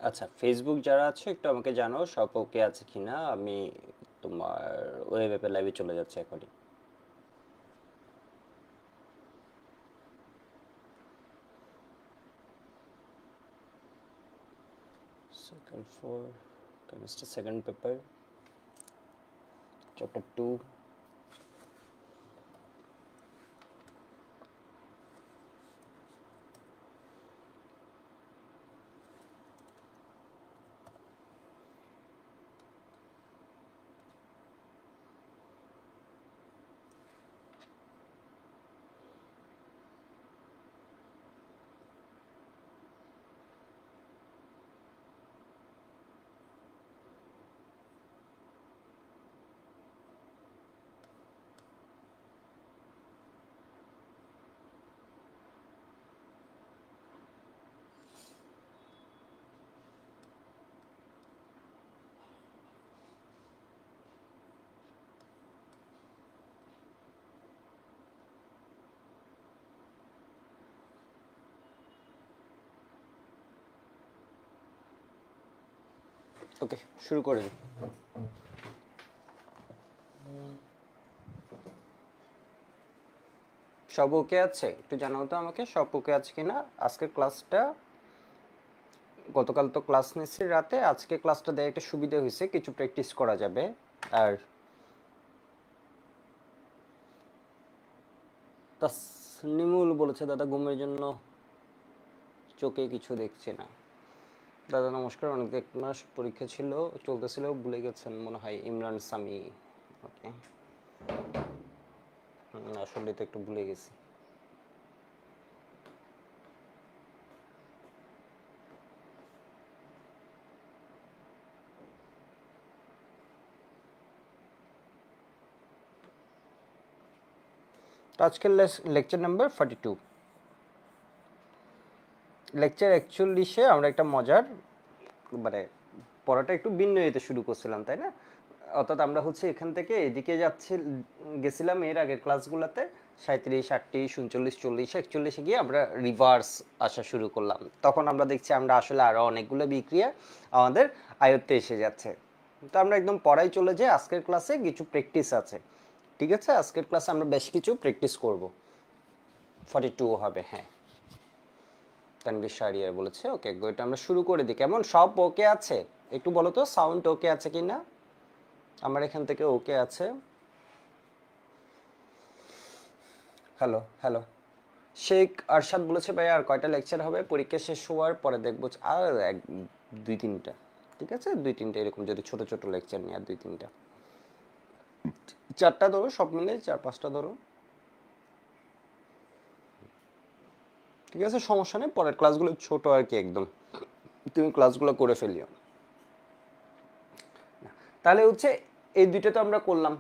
আচ্ছা, ফেসবুক যারা আছে একটু আমাকে জানাও সব ওকে আছে কিনা। আমি তোমার ওয়েব অ্যাপের লাইভে চলে যাচ্ছি এখনই। Second four chemistry second paper chapter 2। ওকে, শুরু করে দিই। সব ওকে আছে? একটু জানাও তো আমাকে সব ওকে আছে কিনা। আজকের ক্লাসটা, গতকাল তো ক্লাস নিচ্ছি রাতে, আজকে ক্লাসটা দেয় একটা সুবিধা হয়েছে, কিছু প্র্যাকটিস করা যাবে। আর তাসনিমুল বলেছে দাদা ঘুমের জন্য চোখে কিছু দেখছে না। দাদা নমস্কার, অনেক এক মাস পরীক্ষা ছিল, চলতেছিল, ভুলে গেছেন মনে হয়। ইমরান সামি। ওকে, আসলে তো একটু ভুলে গেছি। তো আজকের লেকচার নাম্বার 42। লেকচার 41-এ আমরা একটা মজার, মানে পড়াটা একটু ভিন্ন ইয়েতে শুরু করছিলাম, তাই না? অর্থাৎ আমরা হচ্ছে এখান থেকে এদিকে গেছিলাম এর আগের ক্লাসগুলোতে 37, 38, 39, 40, 41-এ গিয়ে আমরা রিভার্স আসা শুরু করলাম। তখন আমরা দেখছি আমরা আসলে আরো অনেকগুলো বিক্রিয়া আমাদের আয়ত্তে এসে যাচ্ছে। তো আমরা একদম পড়াই চলে যাই। আজকের ক্লাসে কিছু প্র্যাকটিস আছে, ঠিক আছে? আজকের ক্লাসে আমরা বেশ কিছু প্র্যাকটিস করব। 42 হবে, হ্যাঁ। তানভীর শাহরিয়ার বলেছে। ওকে, এটা আমরা শুরু করে দিই। কেমন, সব ওকে আছে? একটু বলো তো সাউন্ড ওকে আছে কিনা। আমার এখান থেকে ওকে আছে। Hello hello. শেখ আরশাদ বলেছে ভাই আর কয়টা লেকচার হবে? পরীক্ষা শেষ হওয়ার পরে দেখবো। আর এক দুই তিনটা, ঠিক আছে, দুই তিনটা এরকম, যদি ছোট ছোট লেকচার নিয়ে, আর দুই তিনটা, চারটা ধরো, সব মিলে 4-5টা ধরো, ঠিক আছে, সমস্যা নেই। পরের ক্লাসগুলো ছোট আর কি, একদম তুমি ক্লাসগুলো করে ফেলিও। তাহলে হচ্ছে এই দুইটা তো আমরা করলাম।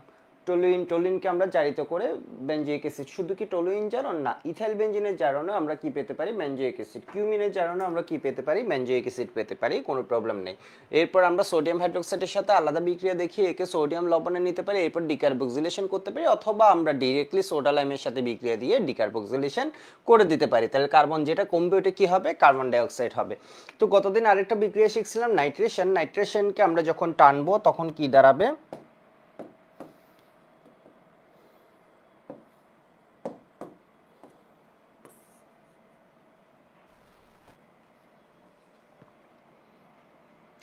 টোলুইনকে আমরা জারিত করে বেনজোইক অ্যাসিড। শুধু কি টোলুইন জারণ না, ইথাইল বেনজিনের জারণে আমরা কি পেতে পারি? Benzoic acid. কিউমিনের জারণে আমরা কি পেতে পারি? বেনজোইক অ্যাসিড পেতে পারি, কোনো প্রবলেম নেই। এরপর আমরা সোডিয়াম হাইড্রোক্সাইডের সাথে আলাদা বিক্রিয়া দেখিয়ে একে সোডিয়াম লবণে নিতে পারি, এরপর ডিকার্বক্সিলেশন করতে পারি, অথবা আমরা ডিরেক্টলি সোডা লাইমের সাথে বিক্রিয়া দিয়ে ডিকার্বক্সিলেশন করে দিতে পারি। তাহলে কার্বন যেটা কমবে ওটা কি হবে? কার্বন ডাইঅক্সাইড হবে। তো গতদিন আরেকটা বিক্রিয়া শিখছিলাম নাইট্রেশন। নাইট্রেশনকে আমরা যখন টানবো তখন কি দাঁড়াবে?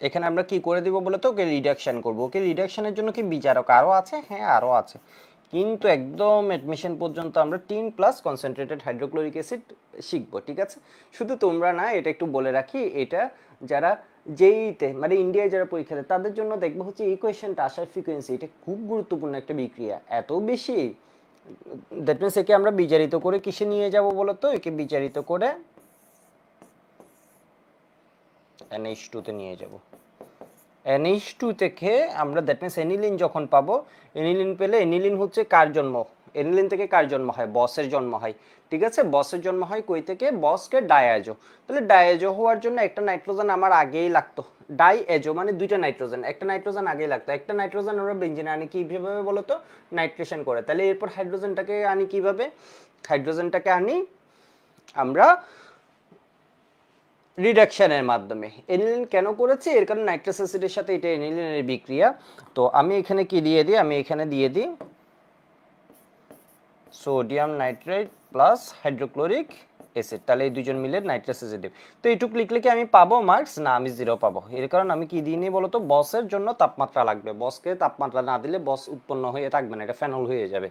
এখানে আমরা কি করে দিব বলতো? ওকে রিডাকশন করব। ওকে রিডাকশনের জন্য কি বিচারক আরো আছে? হ্যাঁ, আরো আছে, কিন্তু একদম অ্যাডমিশন পর্যন্ত আমরা 3 প্লাস কনসেন্ট্রেটেড হাইড্রোক্লোরিক অ্যাসিড শিখবো, ঠিক আছে? শুধু তোমরা না, এটা একটু বলে রাখি, এটা যারা জেইতে মানে ইন্ডিয়ায় যারা পরীক্ষা দেয় তাদের জন্য দেখবো হচ্ছে ইকুয়েশনটা আসার ফ্রিকোয়েন্সি, এটা খুব গুরুত্বপূর্ণ একটা বিক্রিয়া, এত বেশি। দ্যাট মিনস একে আমরা বিচারিত করে কিসে নিয়ে যাব বলতো? একে বিচারিত করে NH2 তে নিয়ে যাব। NH2 থেকে আমরা দ্যাট মিনস এনিলিন যখন পাবো, এনিলিন পেলে, এনিলিন হচ্ছে কার জন্ম? এনিলিন থেকে কার জন্ম হয়? বসের জন্ম হয়, ঠিক আছে? বসের জন্ম হয় কই থেকে? বসকে ডায়াজো। তাহলে ডায়াজো হওয়ার জন্য একটা নাইট্রোজেন আমার আগেই লাগতো। ডাইএজো মানে দুইটা নাইট্রোজেন, একটা নাইট্রোজেন আগেই লাগতো। একটা নাইট্রোজেন আমরা বেঞ্জিনে আনি কিভাবে বলতো? নাইট্রেশন করে। তাহলে এরপর হাইড্রোজেনটাকে আনি কিভাবে? হাইড্রোজেনটাকে আনি আমরা রিডাকশনের মাধ্যমে। এনিলিন কেন করেছি? এর কারণ নাইট্রাস অ্যাসিডের সাথে এটা এনিলিনের বিক্রিয়া। তো আমি এখানে কি দিয়ে দিই? আমি এখানে দিয়ে দিই sodium nitrate plus hydrochloric acid, তাহলে এই দুজন মিলে নাইট্রাস অ্যাসিড। তো এইটুকু লিখলে কি আমি পাবো মার্কস? না, আমি 0 পাবো। এর কারণ আমি কি দিয়ে নিই বলতো? বসের জন্য তাপমাত্রা লাগবে, বসকে তাপমাত্রা না দিলে বস উৎপন্ন হয়ে থাকবে না, এটা ফেনল হয়ে যাবে।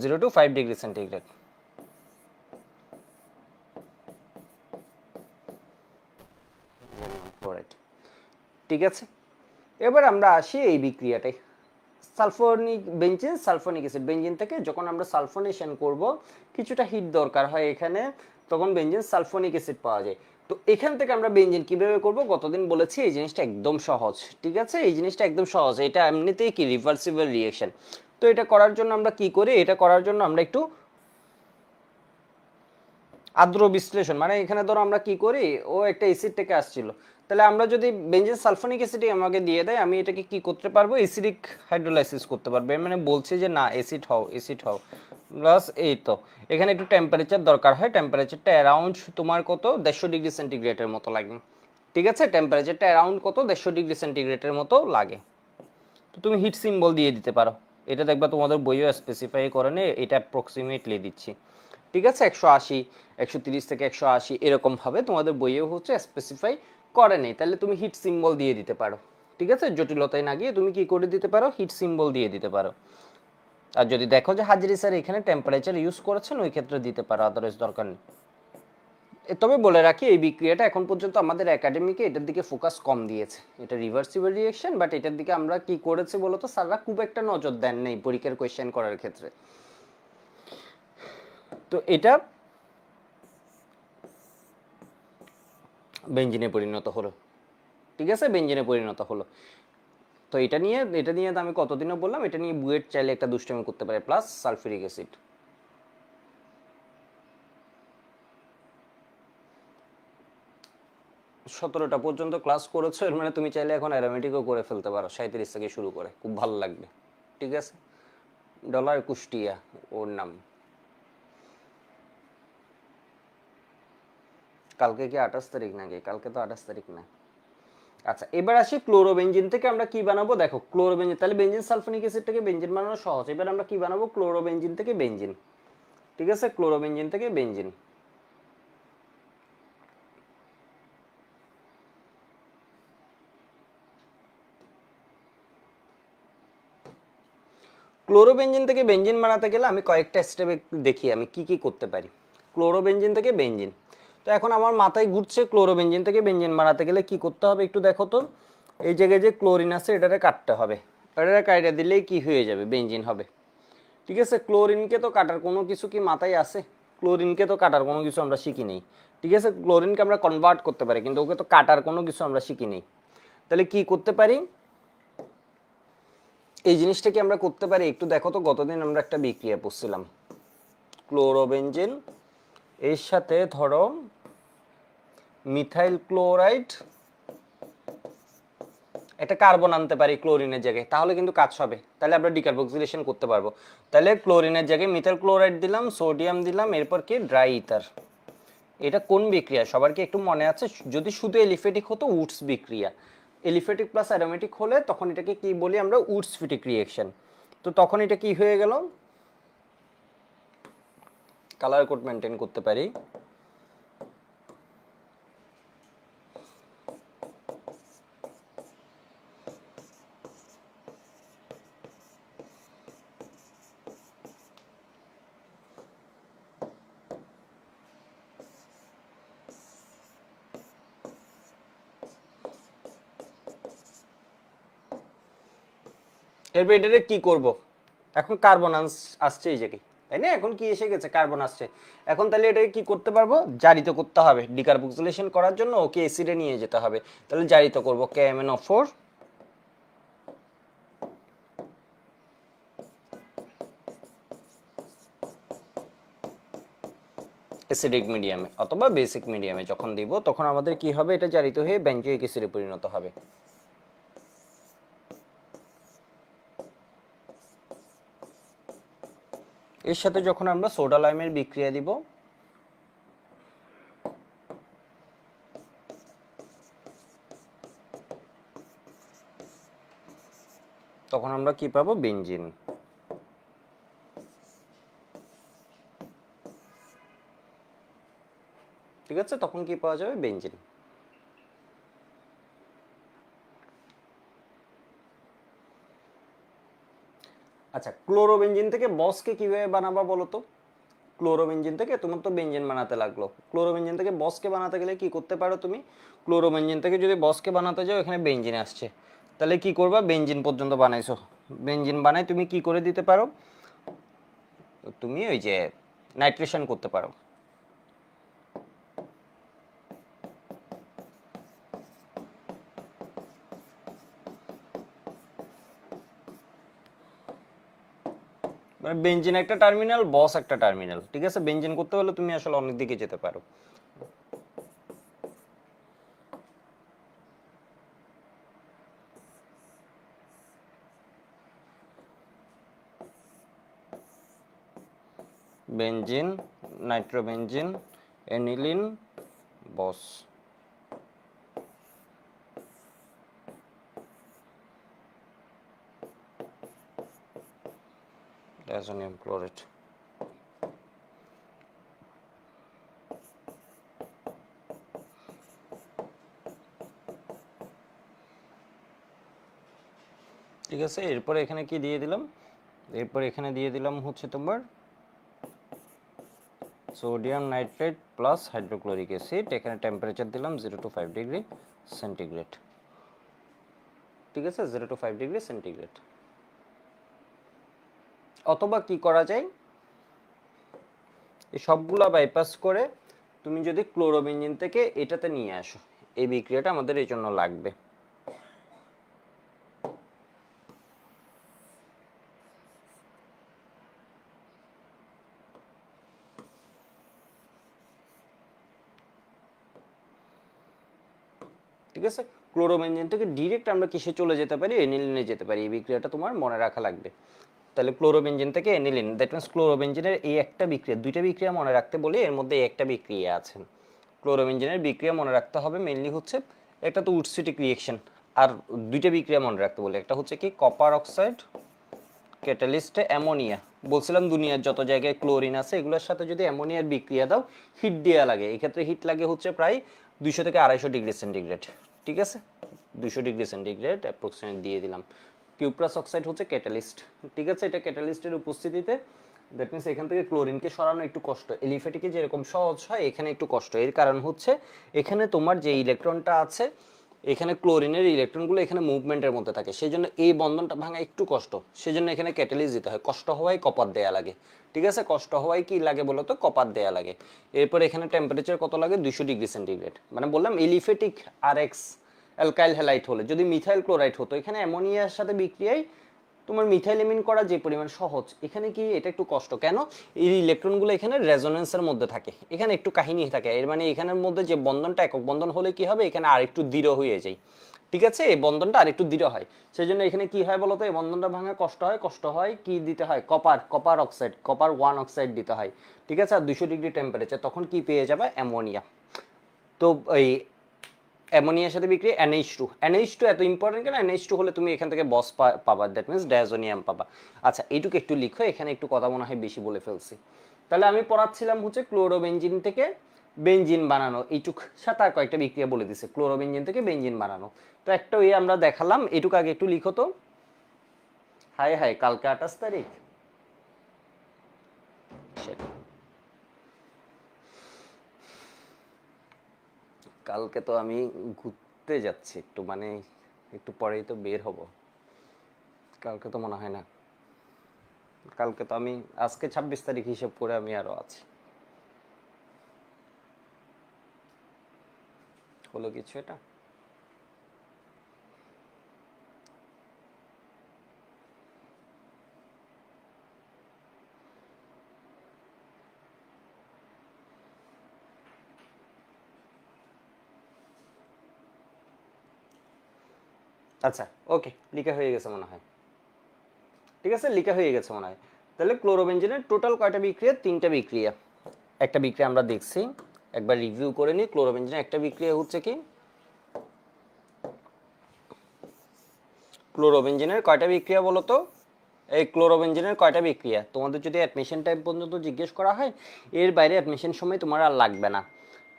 0 to 5 ডিগ্রি সেন্টিগ্রেড। ঠিক আছে, এবার আমরা আসি এই বিক্রিয়াটাই, sulphonic benzene sulphonic acid. Benzene থেকে যখন আমরা সালফোনেশন করব কিছুটা হিট দরকার হয় এখানে, তখন বেঞ্জিন সালফোনিক অ্যাসিড পাওয়া যায়। তো এখান থেকে আমরা বেঞ্জিন কিভাবে করব গতদিন বলেছি, এই জিনিসটা একদম সহজ। ঠিক আছে, এই জিনিসটা একদম সহজ, এটা এমনিতেই কি রিভার্সিবল রিঅ্যাকশন। তো এটা করার জন্য আমরা কি করি? এটা করার জন্য আমরা একটু আদ্র বিশ্লেষণ, মানে এখানে ধরো আমরা কি করি, ও একটা অ্যাসিড থেকে আসছিল, তাহলে আমরা যদি বেঞ্জিন সালফোনিক অ্যাসিড আমাকে দিয়ে দেয়, আমি এটাকে কি করতে পারবো? অ্যাসিডিক হাইড্রোলাইসিস করতে পারবো। মানে বলছে যে না, অ্যাসিড হও, অ্যাসিড হও। প্লাস এই তো এখানে একটু টেম্পারেচার দরকার হয়, টেম্পারেচারটা অ্যারাউন্ড তোমার কত 150 ডিগ্রি সেন্টিগ্রেডের মতো লাগে। ঠিক আছে, টেম্পারেচারটা অ্যারাউন্ড কত 150 ডিগ্রি সেন্টিগ্রেডের মতো লাগে। তো তুমি হিট সিম্বল দিয়ে দিতে পারো, এটা দেখবা তোমাদের বইও স্পেসিফাই করে নে, এটা অ্যাপ্রক্সিমেটলি দিচ্ছি। ঠিক আছে, 180 130 থেকে 180 এরকম ভাবে তোমাদের বইয়েও হচ্ছে স্পেসিফাই করে নেই, তাহলে তুমি হিট সিম্বল দিয়ে দিতে পারো। ঠিক আছে, জটিলতায় না গিয়ে তুমি কি করে দিতে পারো? হিট সিম্বল দিয়ে দিতে পারো। আর যদি দেখো যে হাজিরি স্যার এখানে টেম্পারেচার ইউজ করেছেন, ওই ক্ষেত্রে দিতে পারো, আদারওয়াইজ দরকার নেই। তবে বলে রাখি, এই বিক্রিয়াটা এখন পর্যন্ত আমাদের একাডেমিকে এটার দিকে ফোকাস কম দিয়েছে, এটা রিভার্সিবল রিঅ্যাকশন, বাট এটার দিকে আমরা কি করেছি বলতো, স্যাররা খুব একটা নজর দেন নেই পরীক্ষার কোয়েশ্চেন করার ক্ষেত্রে। তো এটা বেঞ্জিনে পরিণত হলো। ঠিক আছে, বেঞ্জিনে পরিণত হলো। তো এটা নিয়ে তো আমি কতদিনও বললাম, এটা নিয়ে বুয়েট চাইলে একটা দুষ্টামি করতে পারে, প্লাস সালফিউরিক অ্যাসিড। 17টা পর্যন্ত ক্লাস করেছো, এর মানে তুমি চাইলে এখন অ্যারোমেটিকও করে ফেলতে পারো, 37 থেকে শুরু করে, খুব ভালো লাগবে। ঠিক আছে, ডলার কুষ্টিয়া ওর নাম। কালকে কি 28 তারিখ নাকি? কালকে তো 28 তারিখ না। আচ্ছা, এবার আসি ক্লোরোবেঞ্জিন থেকে আমরা কি বানাবো। দেখো ক্লোরোবেঞ্জিন, তাহলে বেঞ্জিন সালফোনিক অ্যাসিড থেকে বেঞ্জিন বানানো সহজ। এবার আমরা কি বানাবো? ক্লোরোবেঞ্জিন থেকে বেঞ্জিন। ঠিক আছে, ক্লোরোবেঞ্জিন থেকে বেঞ্জিন। ক্লোরোবেঞ্জিন থেকে বেঞ্জিন বানাতে গেলে আমি কয়েকটা স্টেপে দেখি আমি কি কি করতে পারি। ক্লোরোবেঞ্জিন থেকে বেঞ্জিন, তো এখন আমার মাথায় ঘুরছে ক্লোরোবেঞ্জিন থেকে বেঞ্জিন বানাতে গেলে কি করতে হবে একটু দেখো তো। এই জায়গায় যে ক্লোরিন আছে এটাকে কাটতে হবে, এটাকে কাটে দিলেই কি হয়ে যাবে? বেঞ্জিন হবে। ঠিক আছে, ক্লোরিনকে তো কাটার কোনো কিছু কি মাথায় আছে? ক্লোরিনকে তো কাটার কোনো কিছু আমরা শিখি নেই। ঠিক আছে, ক্লোরিনকে আমরা কনভার্ট করতে পারি, কিন্তু ওকে তো কাটার কোনো কিছু আমরা শিখি নেই। তাহলে কি করতে পারি? এই জিনিসটা কি আমরা করতে পারি একটু দেখো তো। গতদিন আমরা একটা বিক্রিয়া পড়ছিলাম, ক্লোরোবেঞ্জিন এর সাথে ধরো মিথাইল ক্লোরাইড, একটা কার্বন আনতে পারি ক্লোরিনের জায়গায়, তাহলে কিন্তু কাজ হবে, তাহলে আমরা ডিকার্বক্সিলেশন করতে পারবো। তাহলে ক্লোরিনের জায়গায় মিথাইল ক্লোরাইড দিলাম, সোডিয়াম দিলাম, এরপর কি ড্রাই ইথার। এটা কোন বিক্রিয়া সবার কি একটু মনে আছে? যদি শুধু এলিফেটিক হতো উডস বিক্রিয়া, এলিফেটিক প্লাস অ্যারোমেটিক হলে তখন এটাকে কি বলি আমরা? Woods ফিটিক reaction. তো তখন এটা কি হয়ে গেল? কালার কোড মেনটেন করতে পারি। এরপর এটাকে কি করব? এখন কার্বন আসছে এই জায়গায়, তাই না? এখন কি এসে গেছে? কার্বন আসছে। এখন তাহলে এটাকে কি করতে পারবো? জারিত করতে হবে। ডিকার্বক্সিলেশন করার জন্য ওকে অ্যাসিডে নিয়ে যেতে হবে, তাহলে জারিত করব KMnO4 অ্যাসিডিক মিডিয়ামে অথবা বেসিক মিডিয়ামে যখন দিব, তখন আমাদের কি হবে? এটা জারিত হয়ে বেঞ্জোইক অ্যাসিডে পরিণত হবে। এর সাথে যখন আমরা সোডা লাইমের বিক্রিয়া দিব, তখন আমরা কি পাবো? বেনজিন। ঠিক আছে, তখন কি পাওয়া যাবে? বেনজিন। আচ্ছা, ক্লোরোবেনজিন থেকে বসকে কিভাবে বানাবা বলো তো? ক্লোরোবেনজিন থেকে তোমার তো বেনজিন বানাতে লাগলো, ক্লোরোবেনজিন থেকে বসকে বানাতে গেলে কি করতে পারো তুমি? ক্লোরোবেনজিন থেকে যদি বসকে বানাতে যাও, এখানে বেনজিন আসছে, তাহলে কি করবা? বেনজিন পর্যন্ত বানাইছো, বেনজিন বানাই তুমি কি করে দিতে পারো? তুমি ওই যে নাইট্রেশন করতে পারো। মানে বেনজিন একটা টার্মিনাল, বস একটা টার্মিনাল। ঠিক আছে, বেনজিন করতে হলে তুমি আসলে অনেক দিকে যেতে পারো। বেনজিন, নাইট্রোবেনজিন, এনিলিন, বস। Diazonium chloride. ঠিক আছে, এরপরে এখানে কি দিয়ে দিলাম? এরপর এখানে দিয়ে দিলাম হচ্ছে তোমার sodium nitrate plus hydrochloric acid. এখানে টেম্পারেচার দিলাম 0 to 5 ডিগ্রি সেন্টিগ্রেড। ঠিক আছে, 0 to 5 ডিগ্রি সেন্টিগ্রেড। অথবা কি করা যায়, এই সবগুলা বাইপাস করে তুমি যদি ক্লোরোবেনজিন থেকে এটাতে নিয়ে আসো, এই বিক্রিয়াটা আমাদের এই জন্য লাগবে। ঠিক আছে, ক্লোরোবেনজিন থেকে ডিরেক্ট আমরা কিসে চলে যেতে পারি? এনিলিনে যেতে পারি। এই বিক্রিয়াটা তোমার মনে রাখা লাগবে। তাহলে ক্লোরোবেনজিন থেকে এনিলিন, দ্যাট মিনস ক্লোরোবেনজিনের এই একটা বিক্রিয়া, দুইটা বিক্রিয়া মনে রাখতে বলি, এর মধ্যে একটা বিক্রিয়া আছে। ক্লোরোবেনজিনের বিক্রিয়া মনে রাখতে হবে মেইনলি হচ্ছে, একটা তো উডসিটিক রিঅ্যাকশন, আর দুইটা বিক্রিয়া মনে রাখতে বলি, একটা হচ্ছে কি কপার অক্সাইড ক্যাটালিস্টে অ্যামোনিয়া। বলছিলাম দুনিয়ার যত জায়গায় ক্লোরিন আছে এগুলোর সাথে যদি অ্যামোনিয়ার বিক্রিয়া দাও, হিট দেওয়া লাগে। এক্ষেত্রে হিট লাগে হচ্ছে প্রায় 200 থেকে 250 ডিগ্রি সেন্টিগ্রেড। ঠিক আছে, 200 ডিগ্রি সেন্টিগ্রেড অ্যাপ্রক্সিমেট দিয়ে দিলাম। কিউপ্রাস অক্সাইড হচ্ছে ক্যাটালিস্ট। ঠিক আছে, এটা ক্যাটালিস্টের উপস্থিতিতে, দ্যাট মিনস এখান থেকে ক্লোরিনকে সরানো একটু কষ্ট। এলিফ্যাটিকে যেরকম সহজ হয়, এখানে একটু কষ্ট। এর কারণ হচ্ছে এখানে তোমার যে ইলেকট্রনটা আছে, এখানে ক্লোরিনের ইলেকট্রনগুলো এখানে মুভমেন্টের মধ্যে থাকে, সেই জন্য এই বন্ধনটা ভাঙা একটু কষ্ট। সেই জন্য এখানে ক্যাটালিস্ট দিতে হয়। কষ্ট হওয়ায় কপার দেয়া লাগে। ঠিক আছে, কষ্ট হওয়ায় কি লাগে বলো তো? কপার দেয়া লাগে। এরপর এখানে টেম্পারেচার কত লাগে? 200 ডিগ্রি সেন্টিগ্রেড। মানে বললাম এলিফ্যাটিক আর এক্স অ্যালকাইল হ্যালাইট হলে, যদি মিথাইল ক্লোরাইড হতো, এখানে অ্যামোনিয়ার সাথে বিক্রিয়ায় তোমার মিথাইলেমিন করা যে পরিমাণ সহজ, এখানে কি এটা একটু কষ্ট। কেন? এই ইলেকট্রনগুলো এখানে রেজোনেন্সের মধ্যে থাকে, এখানে একটু কাহিনী থাকে। এর মানে এখানের মধ্যে যে বন্ধনটা একক বন্ধন হলে কি হবে? এখানে আরেকটু দৃঢ় হয়ে যায়। ঠিক আছে, এই বন্ধনটা আরেকটু দৃঢ় হয়। সেই জন্য এখানে কি হয় বলতো? এই বন্ধনটা ভাঙা কষ্ট হয়। কষ্ট হয় কি দিতে হয়? কপার অক্সাইড, কপার 1 অক্সাইড দিতে হয়। ঠিক আছে, আর 200 ডিগ্রি টেম্পারেচার, তখন কি পেয়ে যাবে? অ্যামোনিয়া। তো এই অ্যামোনিয়ার সাথে বিক্রিয়া NH2। NH2 এত ইম্পর্টেন্ট কেন? NH2 হলে তুমি এখান থেকে বস পাবা, দ্যাট মিনস ডায়াজোনিয়াম পাবা। আচ্ছা, এইটুকু একটু লিখো, এখানে একটু কথা মনে হয় বেশি বলে ফেলছি। তাহলে আমি পড়াচ্ছিলাম হচ্ছে ক্লোরোবেনজিন থেকে বেনজিন বানানো, এইটুক সাথে আর কয়েকটা বিক্রিয়া বলে দিছে ক্লোরোবেনজিন থেকে বেনজিন বানানো। তো একটা ওই আমরা দেখালাম, এইটুকু আগে একটু লিখো তো। হাই হাই, কালকে 28 তারিখ। সেটা কালকে তো আমি ঘুরতে যাচ্ছি একটু, মানে একটু পরেই তো বের হব। কালকে তো মনে হয় না। কালকে তো আমি, আজকে 26 তারিখ হিসেব করে আমি আরো আছি। হলো কিছু এটা? আচ্ছা, ওকে, লিখা হয়ে গেছে মনে হয়। ঠিক আছে, লিখা হয়ে গেছে মনে হয়। তাহলে ক্লোরোবেনজিনের টোটাল কয়টা বিক্রিয়া? 3টা বিক্রিয়া। একটা বিক্রিয়া আমরা দেখছি, একবার রিভিউ করে নিই। ক্লোরোবেনজিনের একটা বিক্রিয়া হচ্ছে কি ক্লোরোবেঞ্জিনের কয়টা বিক্রিয়া বলো তো? এই ক্লোরোবেঞ্জিনের কয়টা বিক্রিয়া তোমাদের যদি অ্যাডমিশন টাইম পর্যন্ত জিজ্ঞেস করা হয়, এর বাইরে অ্যাডমিশন সময় তোমার আর লাগবে না।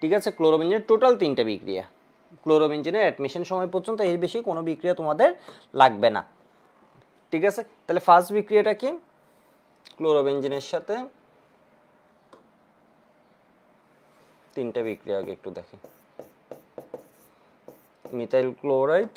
ঠিক আছে, ক্লোরোবেঞ্জিনের টোটাল 3টা বিক্রিয়া। ক্লোরোবেঞ্জিনের অ্যাডমিশন সময় পর্যন্ত এর বেশি কোনো বিক্রিয়া তোমাদের লাগবে না। ঠিক আছে, তাহলে ফার্স্ট বিক্রিয়াটা কি? ক্লোরোবেঞ্জিনের সাথে 3টা বিক্রিয়া আগে একটু দেখি। মিথাইল ক্লোরাইড,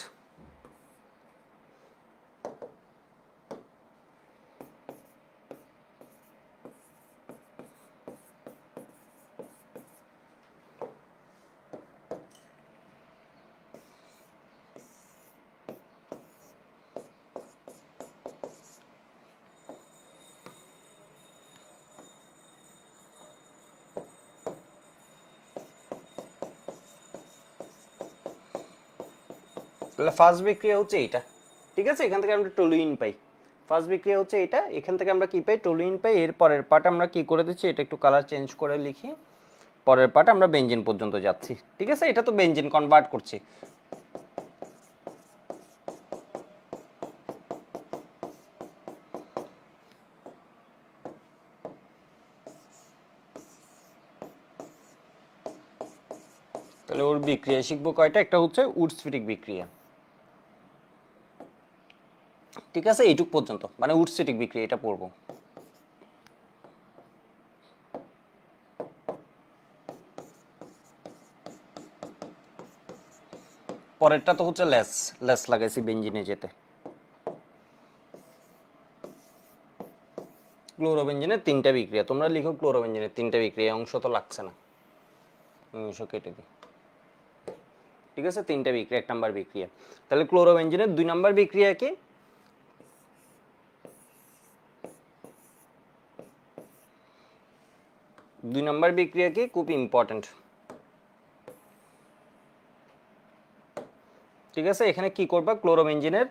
তাহলে ফার্স্ট বিক্রিয়া হচ্ছে এইটা। ঠিক আছে, এখান থেকে আমরা টলুইন পাই। ফার্স্ট বিক্রিয়া হচ্ছে এটা, এখান থেকে আমরা কি পাই? টলুইন পাই। এর পরের পার্ট আমরা কি করে দিচ্ছি, এটা একটু কালার চেঞ্জ করে লিখি। পরের পার্ট আমরা বেনজিন পর্যন্ত যাচ্ছি। ঠিক আছে, এটা তো বেনজিন কনভার্ট করছি। তাহলে ওর বিক্রিয়া শিখবো কয়টা? একটা হচ্ছে উডসফিটিক বিক্রিয়া। ঠিক আছে, এইটুক পর্যন্ত মানে উডসফিটিক বিক্রিয়া এটা পড়বো। পরেরটা তো হচ্ছে লেস, লেস লাগাইছি বেনজিনে যেতে। ক্লোরোবেনজিনের 3টা বিক্রিয়া, তোমরা লিখো ক্লোরোবেনজিনের 3টা বিক্রিয়া, অংশ তো লাগছে না, অংশ কেটে দিই। ঠিক আছে, 3টা বিক্রিয়া, 1 নাম্বার বিক্রিয়া। তাহলে ক্লোরোবেনজিনের 2 নাম্বার বিক্রিয়া কি? দুই নাম্বার বিক্রিয়া কি? খুব ইম্পর্টেন্ট। ঠিক আছে, এখানে কি করবা? ক্লোরোবেনজিনের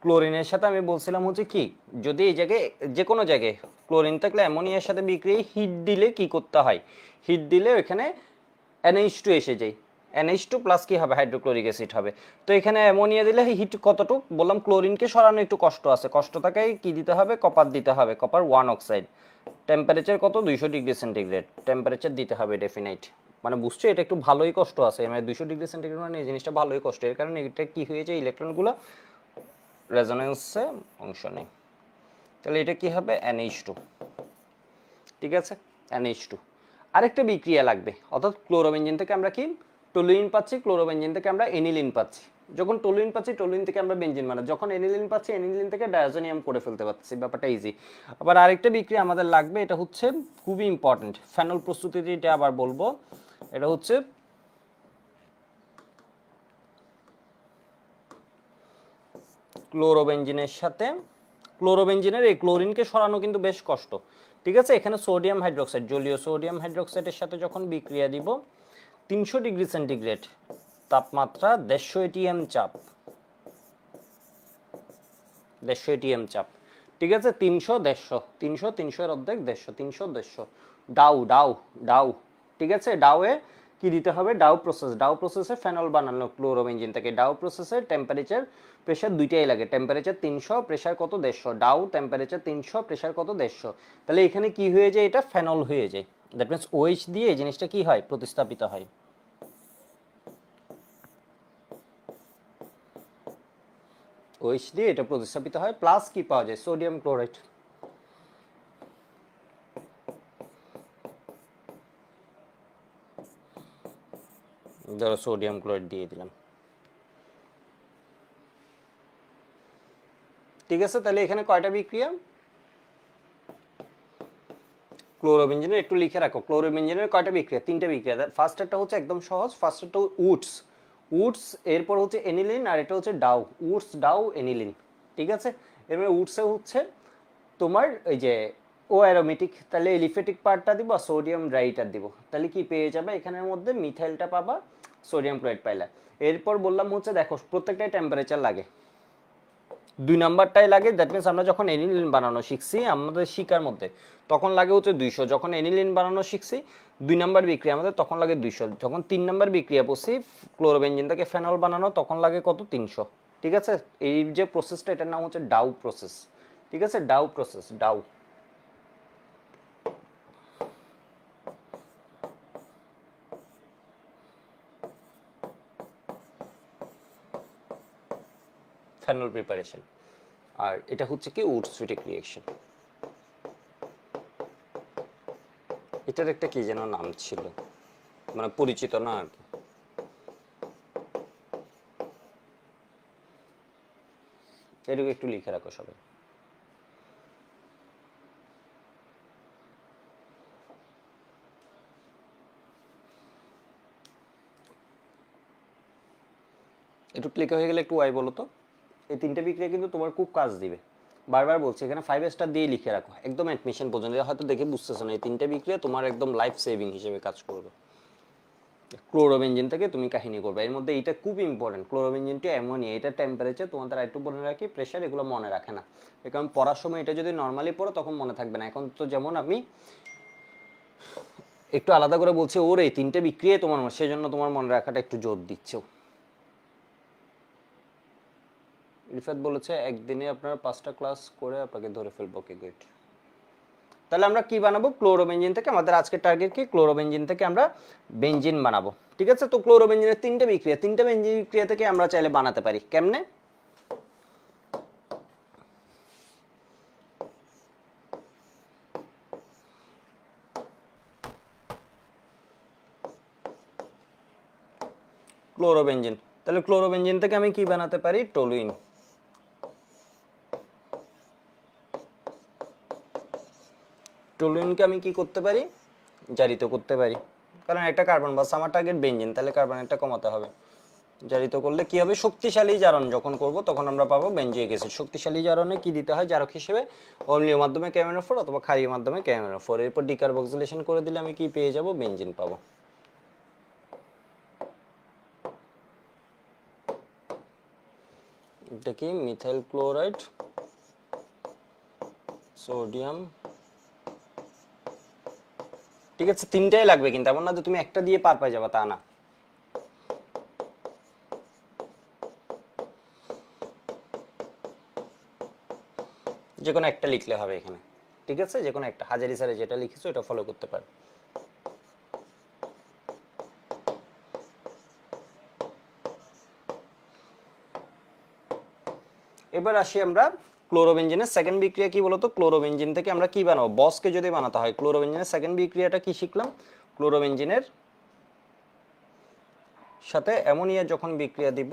ক্লোরিনের সাথে আমি বলছিলাম হচ্ছে কি, যদি এই জায়গায় যে কোনো জায়গায় ক্লোরিন থাকলে অ্যামোনিয়ার সাথে বিক্রিয়া হিট দিলে কি করতে হয়? হিট দিলে ওখানে NH2 এসে যায়। NH2 প্লাস কি হবে? হাইড্রোক্লোরিক অ্যাসিড হবে। তো এখানে অ্যামোনিয়া দিলে হিট কতটুক? বললাম ক্লোরিনকে সরানো একটু কষ্ট আছে, কষ্ট থাকায় কি দিতে হবে? কপার দিতে হবে, কপার 1 অক্সাইড। টেম্পারেচার কত? 200 ডিগ্রি সেন্টিগ্রেড টেম্পারেচার দিতে হবে ডেফিনাইট। মানে বুঝছো, এটা একটু ভালোই কষ্ট আছে, মানে 200 ডিগ্রি সেন্টিগ্রেড মানে এই জিনিসটা ভালোই কষ্ট। এর কারণে এটা কি হয়েছে? ইলেকট্রনগুলো রেজোনেন্সে অংশ নেয়। তাহলে এটা কি হবে? NH2। ঠিক আছে, NH2। আরেকটা বিক্রিয়া লাগবে, অর্থাৎ ক্লোরোবেনজিন থেকে আমরা কি টলুইন পাচ্ছি, ক্লোরোবেনজিন থেকে আমরা এনিলিন পাচ্ছি। যখন টলুইন পাচ্ছি, টলুইন থেকে আমরা বেনজিন বানাই। যখন এনিলিন পাচ্ছি, এনিলিন থেকে ডায়াজোনিয়াম করে ফেলতে পারছি, ব্যাপারটা ইজি। আবার আরেকটা বিক্রিয়া আমাদের লাগবে, এটা হচ্ছে খুবই ইম্পর্টেন্ট, ফেনল প্রস্তুতিতে এটা আবার বলবো। এটা হচ্ছে ক্লোরোবেনজিনের সাথে, ক্লোরোবেনজিনের এই ক্লোরিনকে সরানো কিন্তু বেশ কষ্ট। ঠিক আছে, এখানে সোডিয়াম হাইড্রোক্সাইড, জলীয় সোডিয়াম হাইড্রোক্সাইডের সাথে যখন বিক্রিয়া দিব, 300 ডিগ্রি সেন্টিগ্রেড তাপমাত্রা, 150 ATM চাপ, 150 ATM চাপ। ঠিক আছে, 300 150, 300 300 এর অর্ধেক 150, 300 150 ডাউ ডাউ ডাউ। ঠিক আছে, ডাউয়ে কি দিতে হবে? ডাউ প্রসেস, ডাউ প্রসেসে ফেনল বানানো ক্লোরোবেনজিন থেকে। ডাউ প্রসেসে টেম্পারেচার প্রেসার দুইটাই লাগে, টেম্পারেচার 300, প্রেসার কত? 150। ডাউ টেম্পারেচার 300, প্রেসার কত? 150। তাহলে এখানে কি হয়ে যায়? এটা ফেনল হয়ে যায়। দ্যাট মিন্স OH দিয়ে এই জিনিসটা কি হয়? প্রতিস্থাপিত হয়। OH দিয়ে এটা প্রতিস্থাপিত হয়, প্লাস কি পাওয়া যায়? Sodium chloride. ধরো সোডিয়াম ক্লোরাইড দিয়ে দিলাম। ঠিক আছে, তাহলে এখানে কয়টা বিক্রিয়া? ক্লোরোবেনজিনের একটু লিখে রাখো, ক্লোরোবেনজিনের কয়টা বিক্রিয়া? 3টা বিক্রিয়া। ফার্স্ট একটা হচ্ছে একদম সহজ, ফার্স্ট একটা উডস, উডস, এরপর হচ্ছে এনিলিন, আর এটা হচ্ছে ডাউ, উডস ডাউ এনিলিন। ঠিক আছে, এরপরে উডসে হচ্ছে তোমার ওই যে ও অ্যারোমেটিক, তাহলে এলিফেটিক পার্টটা দিব, সোডিয়াম ড্রাইটার দিব, তাহলে কি পেয়ে যাবে? এখানের মধ্যে মিথাইলটা পাবা, সোডিয়াম ক্লোরাইড পাইলা। এরপর বললাম হচ্ছে দেখো প্রত্যেকটাই টেম্পারেচার লাগে, 2 নাম্বারটাই লাগে। দ্যাট মিনস আমরা যখন এনিলিন বানানো শিখছি আমাদের শিকার মধ্যে, তখন লাগে হচ্ছে 200। যখন এনিলিন বানানো শিখছি 2 নাম্বার বিক্রিয়া আমাদের, তখন লাগে 200। যখন 3 নাম্বার বিক্রিয়া পড়ছি ক্লোরোবেনজিন থেকে ফেনল বানানো, তখন লাগে কত? 300। ঠিক আছে, এই যে প্রসেসটা এটার নাম হচ্ছে ডাউ প্রসেস। ঠিক আছে, Dow process, Dow. Phenol preparation. আর এটা হচ্ছে কি উডসুইটিক রিঅ্যাকশন। এটার একটা কি যেন নাম ছিল, মানে পরিচিত না আর কি। এটুকু একটু লিখে রাখো সবাই। একটু ক্লিক হয়ে গেলে একটু ওয়াই বলো তো। এই তিনটে বিক্রিয়া কিন্তু তোমার খুব কাজ দিবে। বারবার বলছি এখানে 5 স্টার দিয়ে লিখে রাখো একদম অ্যাডমিশন পর্যন্ত। হয়তো দেখে বুঝতেছো না, এই তিনটে বিক্রিয়া তোমার একদম লাইফ সেভিং হিসেবে কাজ করবে। ক্লোরোবেনজিন থেকে তুমি কাহিনী করবে। এর মধ্যে এটা খুব ইম্পর্টেন্ট, ক্লোরোবেনজিনটা অ্যামোনিয়া, এটা টেম্পারেচার তোমাদের একটু মনে রাখি, প্রেশার এগুলো মনে রাখে না। কারণ পড়ার সময় এটা যদি নর্মালি পড়ো তখন মনে থাকবে না। এখন তো যেমন আমি একটু আলাদা করে বলছি, ওর এই তিনটে বিক্রিয়া তোমার, সেজন্য তোমার মনে রাখাটা একটু জোর দিচ্ছে। রিফাত বলেছে একদিনে আপনারা 5টা ক্লাস করে আপনাকে ধরে ফেলবো। Okay good. তাহলে আমরা কি বানাবো? ক্লোরোবেনজিন থেকে আমাদের আজকের টার্গেট কি? ক্লোরোবেনজিন থেকে আমরা বেনজিন বানাবো। ঠিক আছে, তো ক্লোরোবেনজিনের তিনটে বিক্রিয়া, তিনটে বেনজিন বিক্রিয়া থেকে আমরা চাইলে বানাতে পারি। কেমনে? ক্লোরোবেনজিন, তাহলে ক্লোরোবেনজিন থেকে আমি কি বানাতে পারি? টলুইন। টলুইনকে আমি কি করতে পারি? জারিত করতে পারি। কারণ একটা কার্বন বাস আমার টার্গেট বেনজিন, তাহলে কার্বনেরটা কমাতে হবে। জারিত করলে কি হবে? শক্তিশালী জারণ যখন করব তখন আমরা পাবো বেনজোইক অ্যাসিড। শক্তিশালী জারণে কি দিতে হয় জারক হিসেবে? অম্লীয় মাধ্যমে KMnO4 অথবা ক্ষারীয় মাধ্যমে KMnO4। এরপর ডিকার্বক্সিলেশন করে দিলে আমি কি পেয়ে যাব? বেনজিন পাবো। এটা কি? Methyl chloride, sodium. ঠিক আছে, তিনটাই লাগবে কিন্তু, এমন না যে তুমি একটা দিয়ে পার পাই যাবে, তা না। যে কোনো একটা লিখলে হবে এখানে। ঠিক আছে, যে কোনো একটা, হাজারি স্যারে যেটা লিখেছো এটা ফলো করতে পারো। এবার আসি আমরা ক্লোরোবেনজিনের সেকেন্ড বিক্রিয়া কি বলতো? ক্লোরোবেনজিন থেকে আমরা কি বানাবো? বসকে যদি বানাতে হয়, ক্লোরোবেনজিনের সেকেন্ড বিক্রিয়াটা কি শিখলাম? ক্লোরোবেনজিনের সাথে অ্যামোনিয়া যখন বিক্রিয়া দিব,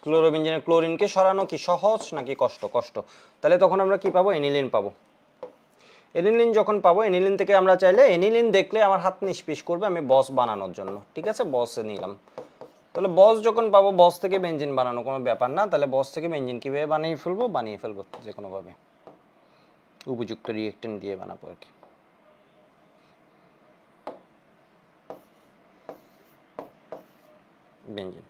ক্লোরোবেনজিনের ক্লোরিনকে সরানো কি সহজ নাকি কষ্ট? কষ্ট। তাহলে তখন আমরা কি পাবো? এনিলিন পাবো। এনিলিন যখন পাবো, এনিলিন থেকে আমরা চাইলে, এনিলিন দেখলে আমার হাত নিষ্পিস করবে আমি বস বানানোর জন্য। ঠিক আছে, বসে নিলাম। তাহলে বস যখন পাবো, বস থেকে বেনজিন বানানো কোনো ব্যাপার না। তাহলে বস থেকে বেনজিন কিভাবে বানিয়ে ফেলবো? বানিয়ে ফেলবো যে কোনোভাবে, উপযুক্ত রিয়েক্টেন্ট দিয়ে বানাবো আর কি। বেনজিন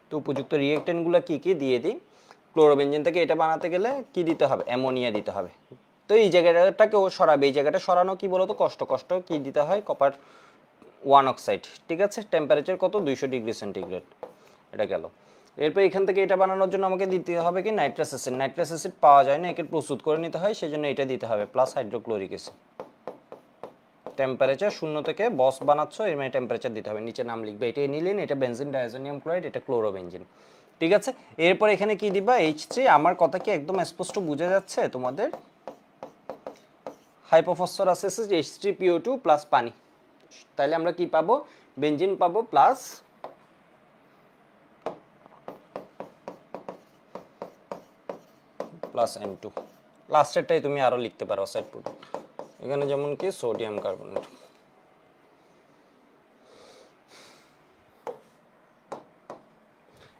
তো উপযুক্ত রিয়েক্টেন্টগুলো কি কি দিয়ে দিই। ক্লোরোবেনজিন থেকে এটা বানাতে গেলে কি দিতে হবে? অ্যামোনিয়া দিতে হবে। তো এই জায়গাটাকে ও সরাবে, এই জায়গাটা সরানো কি বলতো? কষ্ট। কষ্ট কি দিতে হয়? Copper 1 oxide. ঠিক আছে, টেম্পারেচার কত? 200 ডিগ্রি সেন্টিগ্রেড। এটা গেল। এরপর এখান থেকে এটা বানানোর জন্য আমাকে দিতে হবে কি? Nitrous acid. নাইট্রাস অ্যাসিড পাওয়া যায় না, একে প্রস্তুত করে নিতে হয়, সেজন্য এটা দিতে হবে, প্লাস হাইড্রোক্লোরিক অ্যাসিড। টেম্পারেচার 0 থেকে বস বানাচ্ছ, এর মানে টেম্পারেচার দিতে হবে। নিচে নাম লিখবে, এটা এনিলিন, এটা বেনজিন ডায়াজোনিয়াম ক্লোরাইড, এটা ক্লোরোবেনজিন। ঠিক আছে, এরপর এখানে কি দিবা? H3। আমার কথা কি একদম স্পষ্ট বোঝা যাচ্ছে তোমাদের? হাইপোফসফরাস অ্যাসিড H3PO2 প্লাস পানি। তাহলে আমরা কি পাবো? বেনজিন পাবো প্লাস N2। লাস্টেরটাই তুমি আরো লিখতে পারো সাইড প্রোডাক্ট, এখানে যেমন কি সোডিয়াম কার্বনেট।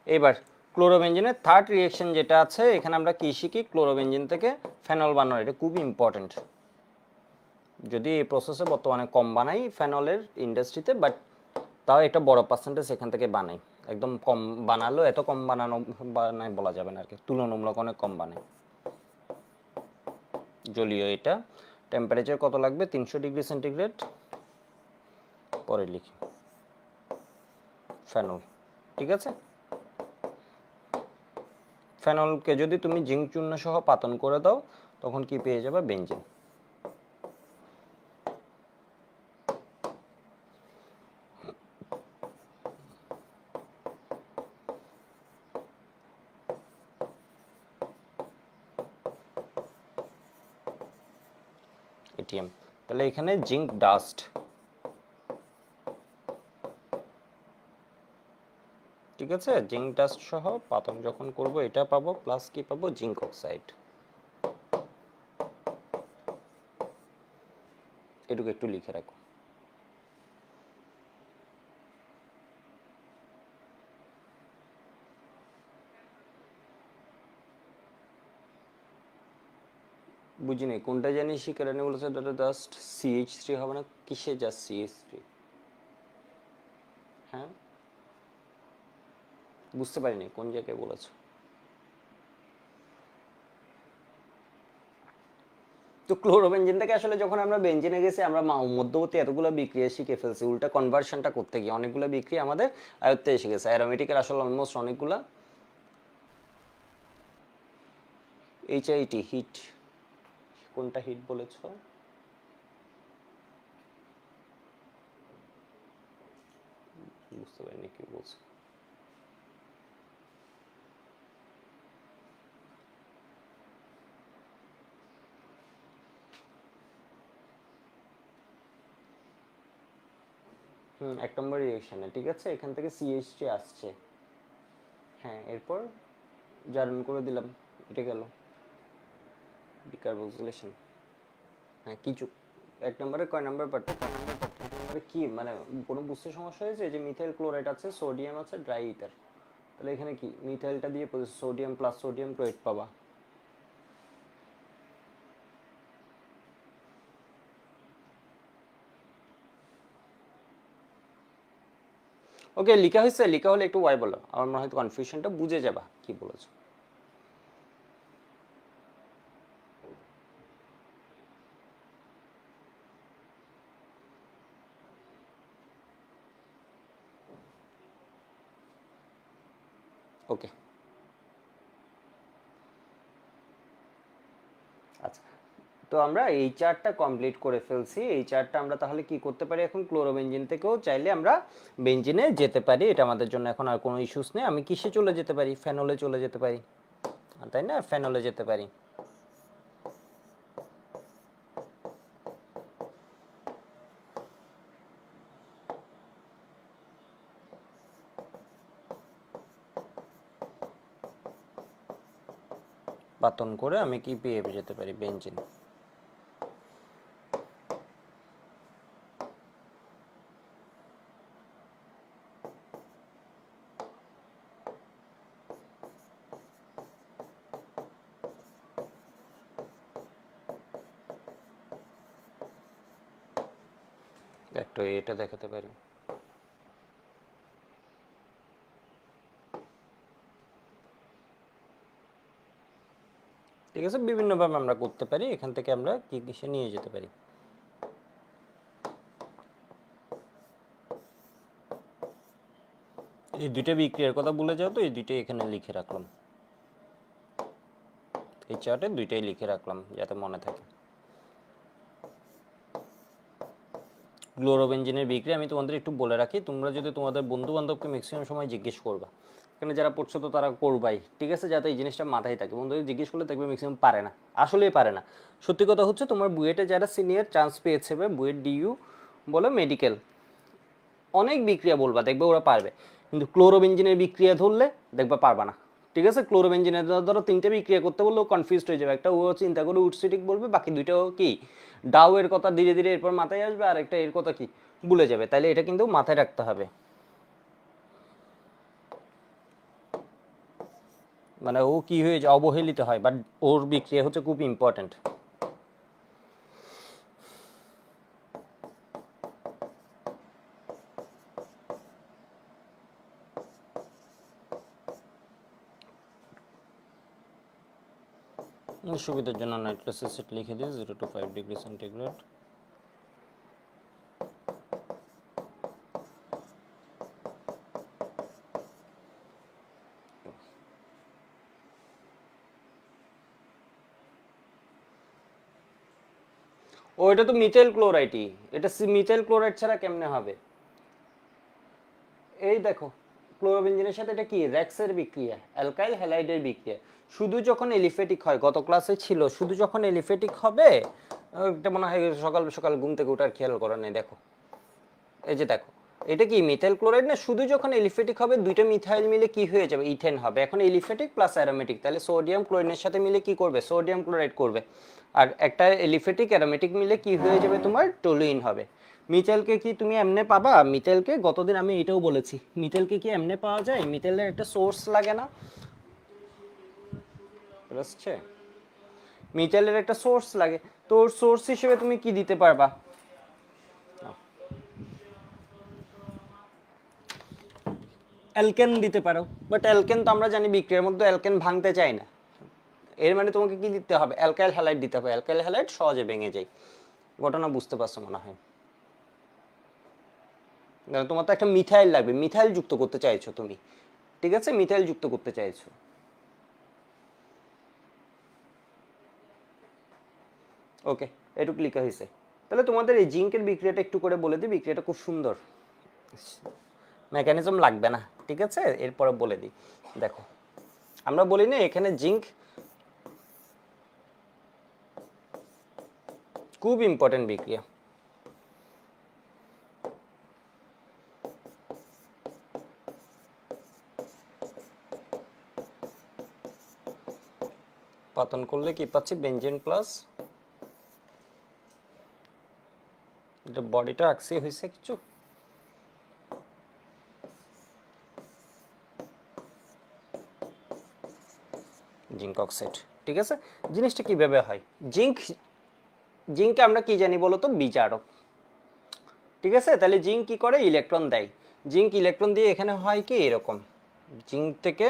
এবার ক্লোরোবেনজিনের থার্ড রিঅ্যাকশন যেটা আছে, এখানে আমরা কি শিখি? ক্লোরোবেনজিন থেকে ফেনল বানানো, এটা খুব ইম্পর্টেন্ট। যদি এই প্রসেসে বর্তমানে কম বানাই ফেনলের ইন্ডাস্ট্রিতে, বাট তাও একটা বড় পার্সেন্টেজ এখান থেকে বানাই। একদম কম বানালেও এত কম বানাই বলা যাবে না আর কি, তুলনামূলক অনেক কম বানাই। জলীয় এটা, টেম্পারেচার কত লাগবে? 300 ডিগ্রি সেন্টিগ্রেড। পরে লিখি ফেনল। ঠিক আছে, ফেনলকে যদি তুমি জিঙ্ক চূর্ণ সহ পাতন করে দাও তখন কি পেয়ে যাবে? বেনজিন। এটিএম। তাহলে এখানে জিঙ্ক ডাস্ট, ঠিক আছে, জিঙ্ক ডাস্ট সহ পাতন যখন করব এটা পাবো, প্লাস কি পাবো? Zinc oxide. এটুকু একটু লিখে রাখো। বুঝিনি কোনটা জানি শিকারানি বলেছে জাস্ট CH3 হবে না? কিসে জাস্ট CH3? হ্যাঁ বুঝতে পারিনি কোন জায়গায় বলেছো। তো ক্লোরোবেনজিন থেকে আসলে যখন আমরা বেনজিনে গেছি আমরা মধ্যবর্তী এতগুলো বিক্রিয়া শিখে ফেলছি, উল্টা কনভার্সনটা করতে গিয়ে অনেকগুলো বিক্রিয়া আমাদের আয়ত্তে এসে গেছে। অ্যারোমেটিকের আসলে অলমোস্ট অনেকগুলা। HIT হিট, কোনটা হিট বলেছো? বুঝতে পারিনি কি বলছো। এক নম্বর রিঅ্যাকশনে, ঠিক আছে, এখান থেকে CH3 আসছে। হ্যাঁ এরপর জার্ন করে দিলাম, এটা গেল ডিকার্বক্সিলেশন। হ্যাঁ কিছু এক নম্বরে কয় নাম্বার পার্ট? নম্বরে কি মানে কোনো বুঝতে সমস্যা হয়েছে? যে মিথাইল ক্লোরাইড আছে, সোডিয়াম আছে, ড্রাই ইথার। তাহলে এখানে কি মিথাইলটা দিয়ে সোডিয়াম প্লাস সোডিয়াম ক্লোরাইড পাবা। ওকে লেখা হয়েছে, লেখা হলে একটু ওয়াই বলো, আমার মনে হয় কনফিউশনটা বুঝে যাবা কি বলেছো। ওকে আচ্ছা, তো আমরা এই চার্টটা কমপ্লিট করে ফেলছি। এই চার্টটা আমরা তাহলে কি করতে পারি এখন? ক্লোরোবেনজিন থেকেও চাইলে আমরা বেনজিনে যেতে পারি, এটা আমাদের জন্য এখন আর কোনো ইস্যুস নেই। আমি কিসে চলে যেতে পারি? ফেনলে চলে যেতে পারি, তাই না? ফেনলে যেতে পারি। পাতন করে আমি কি পেয়ে যেতে পারি? বেনজিন। একটু এটা দেখাতে পারি। ঠিক আছে, বিভিন্নভাবে আমরা করতে পারি। এখান থেকে আমরা কি কিসে নিয়ে যেতে পারি? এই দুইটা বিক্রিয়ার কথা ভুলে যাও তো, এই দুইটাই এখানে লিখে রাখলাম, এই চার্টে দুইটাই লিখে রাখলাম যাতে মনে থাকে। ক্লোরোবেনজিনের বিক্রিয়া আমি তোমাদের একটু বলে রাখি, তোমরা যদি তোমাদের বন্ধু বান্ধবকে ম্যাক্সিমাম সময় জিজ্ঞেস করবা, এখানে যারা পড়ছো তো তারা করবাই, ঠিক আছে, যাতে এই জিনিসটা মাথায় থাকে। বন্ধুদের জিজ্ঞেস করলে দেখবে ম্যাক্সিমাম পারে না, আসলেই পারে না। সত্যি কথা হচ্ছে তোমার বুয়েটে যারা সিনিয়র চান্স পেয়েছে, বুয়েট DU বলে মেডিকেল, অনেক বিক্রিয়া বলবা দেখবে ওরা পারবে, কিন্তু ক্লোরোবেনজিনের বিক্রিয়া ধরলে দেখবা পারবা না। ঠিক আছে, ক্লোরোবেনজিনের ধরো তিনটে বিক্রিয়া করতে বললেও কনফিউজড হয়ে যাবে। একটা ও চিন্তা করে উডসিটিক বলবে, বাকি দুইটাও কি ডাউ এর কথা ধীরে ধীরে এরপর মাথায় আসবে, আর একটা এর কথা কি ভুলে যাবে। তাইলে এটা কিন্তু মাথায় রাখতে হবে, মানে ও কি হয়ে যায় অবহেলিত হয়, বাট ওর বিক্রিয়া হচ্ছে খুব ইম্পর্টেন্ট। সুবিধার জন্য নাইট্রাস অ্যাসিড লিখে দিই 0 to 5 ডিগ্রি সেন্টিগ্রেড। ওইটা তো মিথাইল ক্লোরাইডই, এটা মিথাইল ক্লোরাইড ছাড়া কেমনে হবে? এই দেখো ক্লোরোবেনজিনের সাথে এটা কি রেক্সের বিক্রিয়া, অ্যালকাইল হ্যালাইডের বিক্রিয়া। শুধু যখন এলিফেটিক হয়, গত ক্লাসে ছিল, শুধু যখন এলিফেটিক হবে, এটা মনে হয় সকাল সকাল ঘুম থেকে ওঠার খেয়াল করা নেই। দেখো এই যে দেখো, এটা কি মিথাইল ক্লোরাইড না? শুধু যখন এলিফেটিক হবে দুইটা মিথাইল মিলে কি হয়ে যাবে, ইথেন হবে। এখন এলিফেটিক প্লাস অ্যারোমেটিক, তাহলে সোডিয়াম ক্লোরিনের সাথে মিলে কি করবে, সোডিয়াম ক্লোরাইড করবে। আর একটা এলিফেটিক অ্যারোমেটিক মিলে কি হয়ে যাবে, তোমার টলুইন হবে। মিথাইলকে কি তুমি এমনে পাবা? মিথাইলকে গতদিন আমি এটাও বলেছি, মিথাইলকে কি এমনে পাওয়া যায়? মিথাইলের একটা সোর্স লাগে না? বুঝছে? মিথাইলের একটা সোর্স লাগে, তো ওর সোর্স হিসেবে তুমি কি দিতে পারবা? অ্যালকেন দিতে পারো, বাট অ্যালকেন তো আমরা জানি বিক্রিয়ার মধ্যে অ্যালকেন ভাঙতে চাই না। এর মানে তোমাকে কি দিতে হবে, অ্যালকাইল হ্যালাইড দিতে হবে। অ্যালকাইল হ্যালাইড সহজে ভেঙে যায়। ঘটনা বুঝতে পারছো মনে হয়? তোমার তো একটা মিথাইল লাগবে, মিথাইল যুক্ত করতে চাইছো তুমি, ঠিক আছে, মিথাইল যুক্ত করতে চাইছো। ওকে, এটুকু লেখা হয়েছে। তাহলে তোমাদের এই জিঙ্কের বিক্রিয়াটা একটু করে বলে দিই, বিক্রিয়াটা খুব সুন্দর, মেকানিজম লাগবে না, ঠিক আছে, এরপরে বলে দিই। দেখো আমরা বলি না এখানে জিঙ্ক খুব ইম্পর্টেন্ট বিক্রিয়া। পাতন করলে কি পাচ্ছি, বেনজিন প্লাস, এটা বডিটা আঁকছি হয়েছে কিছু, জিঙ্ক অক্সাইড, ঠিক আছে। জিনিসটা কিভাবে হয়, জিঙ্ক আমরা কি জানি বলো তো, বিজারক, ঠিক আছে। তাহলে জিঙ্ক কি করে, ইলেকট্রন দেয়। জিঙ্ক ইলেকট্রন দিয়ে এখানে হয় কি এরকম, জিঙ্ক থেকে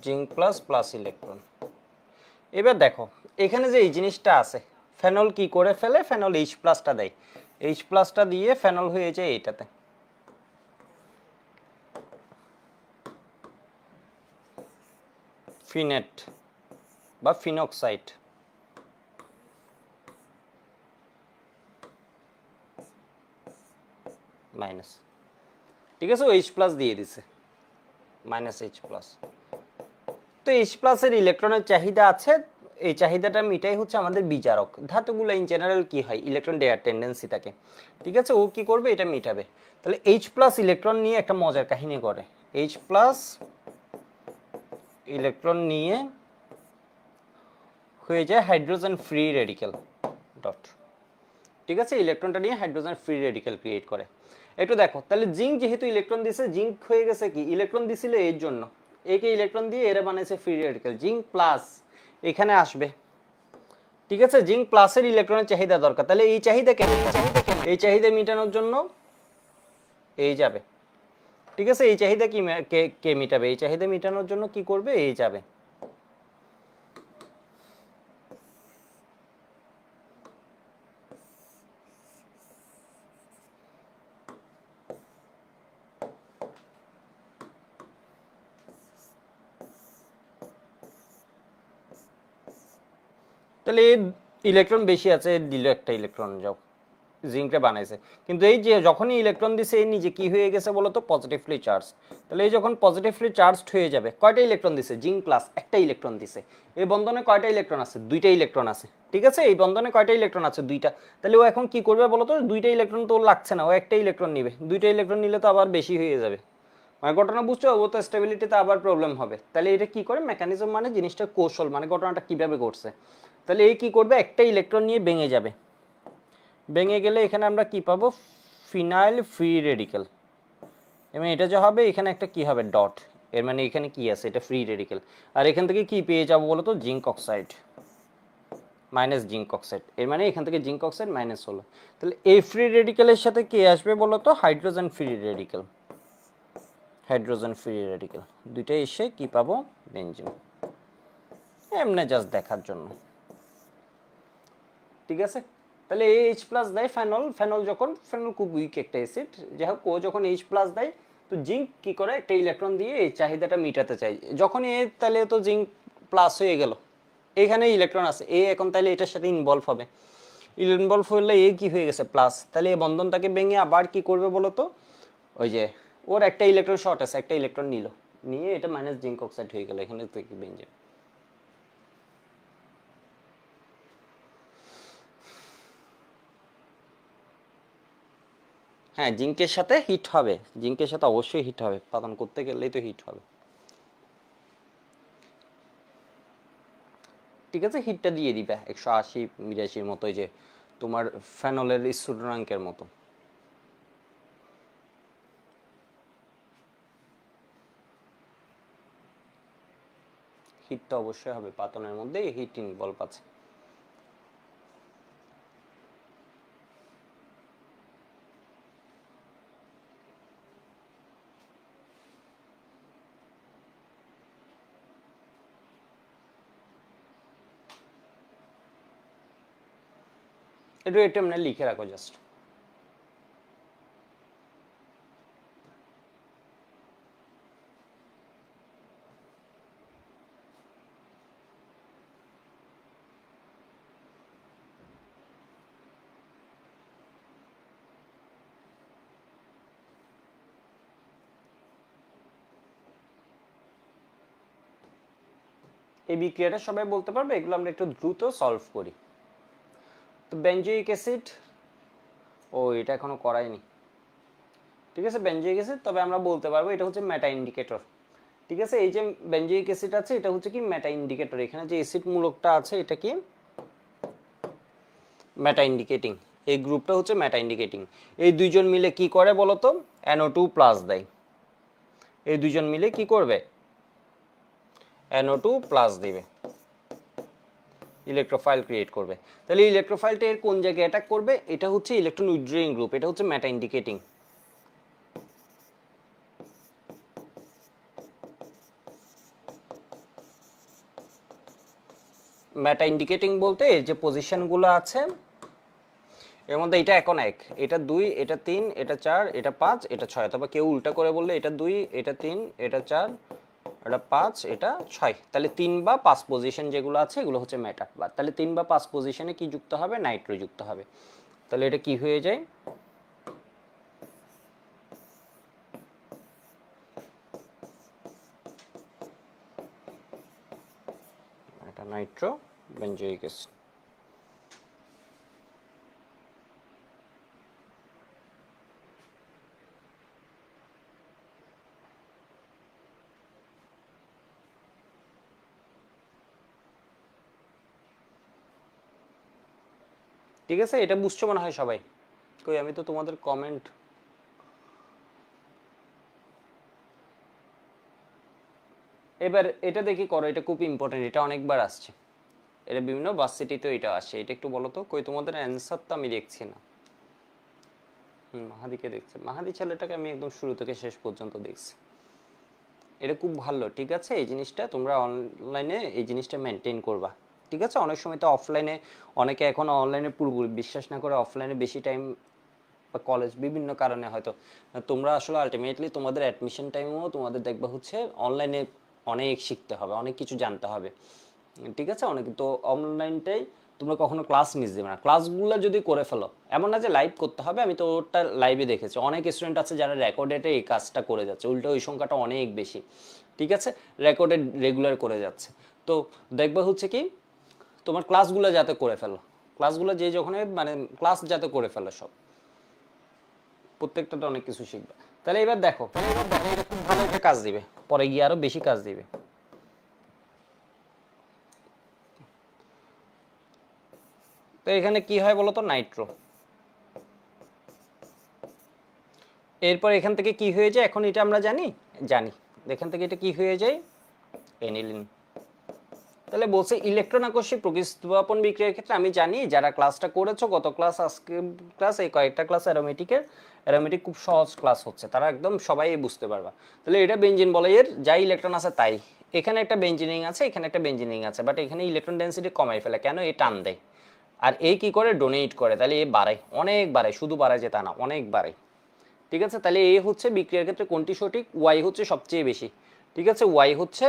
জিঙ্ক প্লাস প্লাস ইলেকট্রন। এবার দেখো এখানে যে এই জিনিসটা আছে, ফেনল কি করে ফেলে, ফেনল এইচ প্লাসটা দেয়, এইচ প্লাসটা দিয়ে ফেনল হয়ে যায় এইটাতে, ফিনেট বা ফিনক্সাইড, মাইনাস, ঠিক আছে, ও এইচ প্লাস দিয়ে দিছে, মাইনাস এইচ প্লাস। তো এইচ প্লাসের ইলেকট্রনের চাহিদা আছে, এই চাহিদাটা মিটাই হচ্ছে আমাদের বিজারক। ধাতুগুলো ইন জেনারেল কি হয়, ইলেকট্রন দেওয়ার টেন্ডেন্সি থাকে, ঠিক আছে, ও কি করবে, এটা মিটাবে। তাহলে এইচ প্লাস ইলেকট্রন নিয়ে একটা মজার কাহিনী করে, এইচ প্লাস ইলেকট্রন নিয়ে হয়ে যায় হাইড্রোজেন ফ্রি রেডিক্যাল ডট, ঠিক আছে, ইলেকট্রনটা নিয়ে হাইড্রোজেন ফ্রি রেডিক্যাল ক্রিয়েট করে। একটু দেখো তাহলে জিঙ্ক যেহেতু ইলেকট্রন দিছে, জিঙ্ক হয়ে গেছে কি, ইলেকট্রন দিছিল এর জন্য, একে ইলেকট্রন দিয়ে এরা বানাইছে ফ্রি রেডিক্যাল, জিঙ্ক প্লাস এখানে আসবে, ঠিক আছে, জিঙ্ক প্লাসের ইলেকট্রনের চাহিদা দরকার, তাহলে এই চাহিদা কেন, এই চাহিদা মেটানোর জন্য এই যাবে, ঠিক আছে, এই চাহিদা কি কে মেটাবে, এই চাহিদা মেটানোর জন্য কি করবে, এই যাবে। তাহলে ইলেকট্রন বেশি আছে, দিল একটা ইলেকট্রন, যাও জিঙ্কটা বানাইছে, কিন্তু এই যে যখনই ইলেকট্রন দিছে এই নিজে কি হয়ে গেছে বলতো, পজিটিভলি চার্জ। তাহলে এই যখন পজিটিভলি চার্জড হয়ে যাবে, কয়টা ইলেকট্রন দিছে, জিঙ্ক প্লাস একটা ইলেকট্রন দিছে, এই বন্ধনে কয়টা ইলেকট্রন আছে, দুইটা ইলেকট্রন আছে, ঠিক আছে, এই বন্ধনে কয়টা ইলেকট্রন আছে, দুইটা। তাহলে ও এখন কি করবে বলতো, দুইটা ইলেকট্রন তো লাগছে না, ও একটা ইলেকট্রন নিবে, দুইটা ইলেকট্রন নিলে তো আবার বেশি হয়ে যাবে, মানে ঘটনা বুঝছো, ও তো স্টেবিলিটিতে আবার প্রবলেম হবে। তাহলে এটা কি করে, মেকানিজম মানে জিনিসটা কৌশল, মানে ঘটনাটা কিভাবে ঘটছে। তাহলে এই কি করবে, একটা ইলেকট্রন নিয়ে ভেঙে যাবে, ভেঙে গেলে এখানে আমরা কি পাবো, ফিনাইল ফ্রি রেডিক্যাল, এবং এটা যা হবে এখানে একটা কি হবে, ডট, এর মানে এখানে কি আছে, এটা ফ্রি রেডিক্যাল। আর এখান থেকে কি পেয়ে যাবো বলো তো, zinc oxide, minus zinc oxide, এর মানে এখান থেকে জিঙ্ক অক্সাইড মাইনাস হলো। তাহলে এই ফ্রি রেডিক্যালের সাথে কি আসবে বলো তো, hydrogen free radical, hydrogen free radical, দুইটা এসে কি পাবো, বেনজিন, এমনি জাস্ট দেখার জন্য, ঠিক আছে। তাহলে এই এইচ প্লাস দেয় ফেনল, ফেনল যখন, ফেনল খুব উইক একটা অ্যাসিড, যাই হোক, ও যখন এইচ প্লাস দেয়, তো জিঙ্ক কি করে, একটা ইলেকট্রন দিয়ে এই চাহিদাটা মিটাতে চাই, যখন এ, তাহলে তো জিঙ্ক প্লাস হয়ে গেল, এখানে ইলেকট্রন আছে, এ এখন তাহলে এটার সাথে ইনভলভ হবে, ইনভলভ হলে এ কি হয়ে গেছে প্লাস, তাহলে এই বন্ধনটাকে ভেঙে আবার কি করবে বলতো, ওই যে ওর একটা ইলেকট্রন শর্ট আছে, একটা ইলেকট্রন নিল, নিয়ে এটা মাইনাস জিঙ্ক অক্সাইড হয়ে গেল, এখানে থেকে বেঞ্জিন। হ্যাঁ জিঙ্কের সাথে হিট হবে, জিঙ্কের সাথে অবশ্যই হিট হবে, উৎপাদন করতে গেলেই তো হিট হবে। ঠিক আছে, হিটটা দিয়ে দিবে 180-82 মতো, যে তোমার ফেনলের স্ফুটনাঙ্কের মতো। হিটটা অবশ্যই হবে, পাতনের মধ্যে হিট ইনভলভ আছে। এটা এমনি লিখে রাখো জাস্ট। এই বিক্রিয়াটা সবাই বলতে পারবে, এগুলো আমরা একটু দ্রুত সলভ করি। তো বেঞ্জোইক অ্যাসিড, ও এটা এখনো করাইনি, ঠিক আছে বেঞ্জোইক অ্যাসিড, তবে আমরা বলতে পারবো এটা হচ্ছে মেটা ইন্ডিকেটর। ঠিক আছে, এই যে বেঞ্জোইক অ্যাসিড আছে এটা হচ্ছে কি মেটা ইন্ডিকেটর, এখানে যে অ্যাসিড মূলকটা আছে এটা কি মেটা ইন্ডিকেটিং, এই গ্রুপটা হচ্ছে মেটা ইন্ডিকেটিং। এই দুইজন মিলে কি করে বলতো, NO2 প্লাস দেয়, এই দুইজন মিলে কি করবে NO2 প্লাস দিবে, ইলেকট্রোফাইল ক্রিয়েট করবে। তাহলে ইলেকট্রোফাইলটা এর কোন জায়গায় অ্যাটাক করবে, এটা হচ্ছে ইলেকট্রন উইথড্রয়িং গ্রুপ, এটা হচ্ছে মেটা ইন্ডিকেটিং। মেটা ইন্ডিকেটিং বলতে যে পজিশনগুলো আছে এর মধ্যে এটা এখন 1, এটা 2, এটা 3, এটা 4, এটা 5, এটা 6, অথবা কেউ উল্টা করে বললে এটা 2, এটা 3, এটা 4, এটা 5, এটা 6, তাহলে 3 বা 5 পজিশন যেগুলো আছে এগুলো হচ্ছে মেটা। বা তাহলে 3 বা 5 পজিশনে কি যুক্ত হবে, নাইট্রো যুক্ত হবে। তাহলে এটা কি হয়ে যায়, এটা নাইট্রো বেঞ্জোইক অ্যাসিড। ঠিক আছে, এটা বুঝছো মনে হয় সবাই? কই আমি তো তোমাদের কমেন্ট, এবার এটা দেখি করো, এটা খুব ইম্পর্টেন্ট, এটা অনেকবার আসছে, এটা বিভিন্ন ভার্সিটিতেও এটা আসে, এটা একটু বলো তো, কই তোমাদের অ্যান্সার তো আমি দেখছি না। মাহাদিকে দেখছে, মাহাদি ছেলেটাকে আমি একদম শুরু থেকে শেষ পর্যন্ত দেখছি, এটা খুব ভালো। ঠিক আছে, এই জিনিসটা তোমরা অনলাইনে এই জিনিসটা মেনটেন করবা। ঠিক আছে, অনেক সময় তো অফলাইনে, অনেকে এখন অনলাইনে পুরোপুরি বিশ্বাস না করে অফলাইনে বেশি টাইম, বা কলেজ বিভিন্ন কারণে হয়তো তোমরা আসলে আলটিমেটলি তোমাদের অ্যাডমিশন টাইমেও তোমাদের দেখবা হচ্ছে অনলাইনে অনেক শিখতে হবে, অনেক কিছু জানতে হবে। ঠিক আছে, অনেক তো অনলাইনটাই তোমরা কখনো ক্লাস মিস দেবে না, ক্লাসগুলো যদি করে ফেলো, এমন না যে লাইভ করতে হবে, আমি তো ওটা লাইভে দেখেছি, অনেক স্টুডেন্ট আছে যারা রেকর্ডেডে এই কাজটা করে যাচ্ছে, উল্টো ওই সংখ্যাটা অনেক বেশি। ঠিক আছে, রেকর্ডেড রেগুলার করে যাচ্ছে। তো দেখবা হচ্ছে কি তোমার ক্লাসগুলো যাতে করে ফেলো, ক্লাসগুলো যে যখন মানে ক্লাস যাতে করে ফেলো সব, প্রত্যেকটাতে অনেক কিছু শিখবে। তাহলে এবার দেখো, এটা খুব ভালো একটা কাজ দিবে, পরে গিয়ে আরো বেশি কাজ দিবে। তো এখানে কি হয় বলতো, নাইট্রো, এরপর এখান থেকে কি হয়ে যায় এখন এটা আমরা জানি, জানি এখান থেকে এটা কি হয়ে যায়, এনিলিন। তাহলে বলছে ইলেকট্রন আকর্ষী প্রতিস্থাপন বিক্রিয়ার ক্ষেত্রে আমি জানি, যারা ক্লাসটা করেছো গত ক্লাস, আজকে ক্লাস, এই কয়েকটা ক্লাস অ্যারোমেটিকের, অ্যারোমেটিক খুব সহজ ক্লাস হচ্ছে, তারা একদম সবাই বুঝতে পারবা। তাহলে এটা বেঞ্জিন বলে, এর যাই ইলেকট্রন আছে তাই, এখানে একটা বেঞ্জিনিং আছে, এখানে একটা বেঞ্জিনিং আছে, বাট এখানে ইলেকট্রন ডেন্সিটি কমাই ফেলে, কেন, এ টান দেয়, আর এই কি করে ডোনেট করে, তাহলে এ বাড়ায়, অনেক বাড়ায়, শুধু বাড়ায় যে তা না, অনেক বাড়ায়। ঠিক আছে, তাহলে এ হচ্ছে বিক্রিয়ার ক্ষেত্রে কোনটি সঠিক, ওয়াই হচ্ছে সবচেয়ে বেশি। ঠিক আছে, ওয়াই হচ্ছে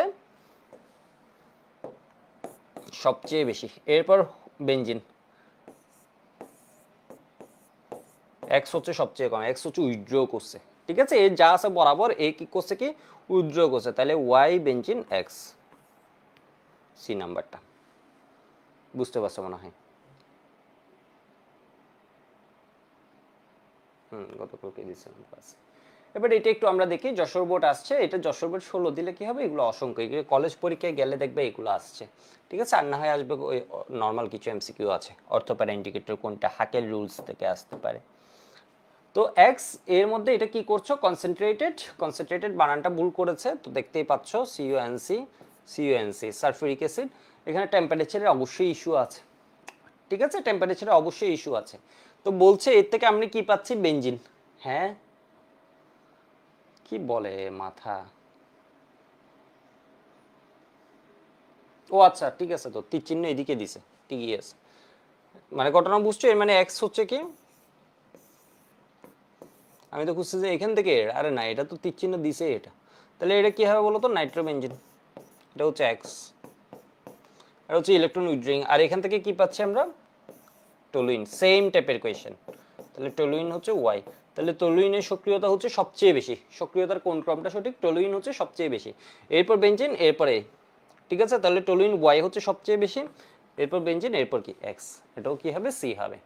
সবচেয়ে বেশি। এরপর বেনজিন, এক্স হচ্ছে সবচেয়ে কম, এক্স হচ্ছে উইথড্র করছে। ঠিক আছে, এর যা আছে বরাবর এ কি করছে, কি উইথড্র করছে, তাহলে ওয়াই বেনজিন এক্স, সি নাম্বারটা। বুঝতে পারছো মনে হয়? গতকালকে দিয়েছিলাম ক্লাসে। এবার এটা একটু আমরা দেখি, যশোর বোর্ড আসছে, এটা যশোর বোর্ড 16 দিলে কি হবে, এগুলো অসংখ্য, এগুলো কলেজ পরীক্ষায় গেলে দেখবে এগুলো আসছে। ঠিক আছে, আর না হয় আসবে ওই নর্মাল কিছু এমসিকিউ আছে, অর্থোপ্যারা ইন্ডিকেটর কোনটা, হাকের রুলস থেকে আসতে পারে। তো এক্স এর মধ্যে এটা কি করছো, কনসেন্ট্রেটেড, কনসেন্ট্রেটেড বানানটা ভুল করেছে, তো দেখতেই পাচ্ছ সিইউএনসি, সিইউএনসি সালফিউরিক অ্যাসিড। এখানে টেম্পারেচারের অবশ্যই ইস্যু আছে। ঠিক আছে, টেম্পারেচারের অবশ্যই ইস্যু আছে। তো বলছে এর থেকে আমরা কি পাচ্ছি, বেনজিন। হ্যাঁ, কি বলে মাথা। ও আচ্ছা, ঠিক আছে, তো তীর চিহ্ন এদিকে দিছে, ঠিকই আছে। মানে ঘটনা বুঝছো, এর মানে এক্স হচ্ছে কি, আমি তো খুঁজছি যে এখান থেকে, আরে না, এটা তো তীর চিহ্ন দিছে এটা, তাহলে এটা কি হবে বলো তো, নাইট্রোবেনজিন। এটা হচ্ছে এক্স, এটা হচ্ছে ইলেকট্রন উইথড্রয়িং। আর এখান থেকে কি পাচ্ছি আমরা, টলুইন, সেম টাইপের কোয়েশ্চেন। তাহলে টলুইন হচ্ছে ওয়াই, তাহলে টলুইনের সক্রিয়তা হচ্ছে সবচেয়ে বেশি। সক্রিয়তার কোন ক্রমটা সঠিক, টলুইন হচ্ছে সবচেয়ে বেশি, এরপর বেনজিন, এরপরে। ঠিক আছে, তাহলে টলুইন ওয়াই হচ্ছে সবচেয়ে বেশি, এরপর বেনজিন, এরপর কি এক্স, এটাও কি হবে, সি হবে।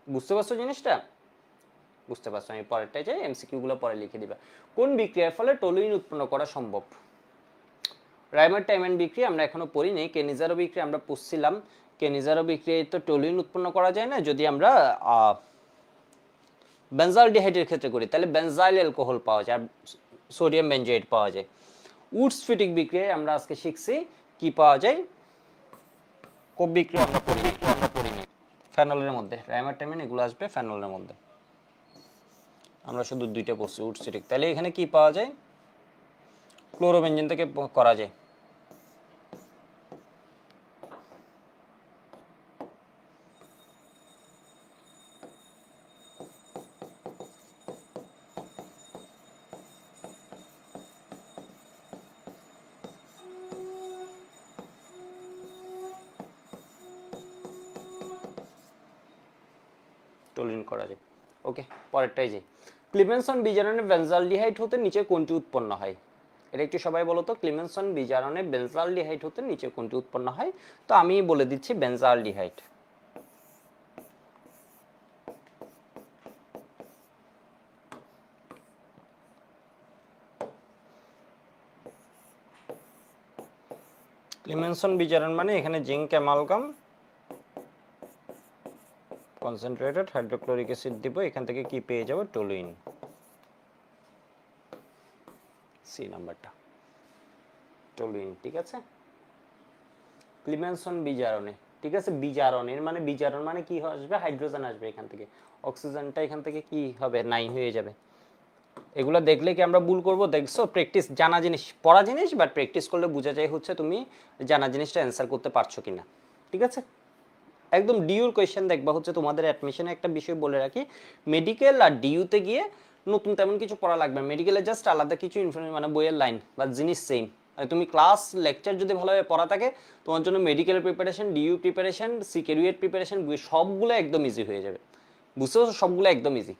বুঝতে পারছো জিনিসটা? বুঝতে পারছো, আমি পরেরটাই চাই, এমসিকিউ গুলো পরে লিখে দিবা। কোন বিক্রিয়ার ফলে টলুইন উৎপন্ন করা সম্ভব? রাইমার টাইম্যান বিক্রিয়া আমরা এখনো পড়িনি, কেনিজারো বিক্রিয়া আমরা পড়ছিলাম। কেনিজারো বিক্রিয়ায় তো টলুইন উৎপন্ন করা যায় না, যদি আমরা বেনজালডিহাইডের ক্ষেত্রে করি, তাহলে বেনজাইল অ্যালকোহল পাওয়া যায়, আর সোডিয়াম বেনজয়েড পাওয়া যায়। উডস ফিটিক বিক্রিয়ায় আমরা আজকে শিখছি কি পাওয়া যায়, কোপ বিক্রিয়া আমরা পড়িনি। ফেনলের মধ্যে রাইমার টাইম্যান এগুলো আসবে ফেনলের মধ্যে, আমরা শুধু দুইটা পড়ছি উডস ফিটিক। তাহলে এখানে কি পাওয়া যায়, ক্লোরোবেনজিন থেকে করা যায়। টলুইন করা যায়। ওকে, পরেরটাই যাই। ক্লিমেনসন বিজারণে বেনজালডিহাইড হতে নিচে কোনটি উৎপন্ন হয়? এটা একটু সবাই বলো তো, ক্লিমেনসন বিজারণে বেনজালডিহাইড হতে নিচে কোনটি উৎপন্ন হয়? তো আমি বলে দিচ্ছি বেনজালডিহাইড। ক্লিমেনসন বিজারণ মানে এখানে zinc amalgam concentrated hydrochloric acid দিব, এখান থেকে কি পেয়ে যাব, টলুইন, সি নাম্বারটা, টলুইন। ঠিক আছে, ক্লিমেনসন বিজারণে। ঠিক আছে, বিজারণের মানে, বিজারণ মানে কি আসবে, হাইড্রোজেন আসবে এখান থেকে, অক্সিজেনটা এখান থেকে কি হবে, নাই হয়ে যাবে। এগুলো দেখলে কি আমরা ভুল করব, দেখছো, প্র্যাকটিস, জানা জিনিস, পড়া জিনিস, বাট প্র্যাকটিস করলে বোঝা যায় হচ্ছে তুমি জানা জিনিসটা অ্যান্সার করতে পারছো কিনা। ঠিক আছে, একদম ডিউর কোয়েশ্চেন দেখবা হচ্ছে তোমাদের অ্যাডমিশনে একটা বিষয় বলে রাখি, মেডিকেল আর ডিইউতে গিয়ে নতুন তেমন কিছু পড়া লাগবে, মেডিকেলে জাস্ট আলাদা কিছু ইনফরমেশন, মানে বইয়ের লাইন বা জিনিস সেম। তুমি ক্লাস লেকচার যদি ভালোভাবে পড়া থাকে, তোমার জন্য মেডিকেল প্রিপারেশন, ডিইউ প্রিপারেশন, সিকিউরিয়েট প্রিপারেশন, সবগুলো একদম ইজি হয়ে যাবে। বুঝতে পারছো, সবগুলো একদম ইজি,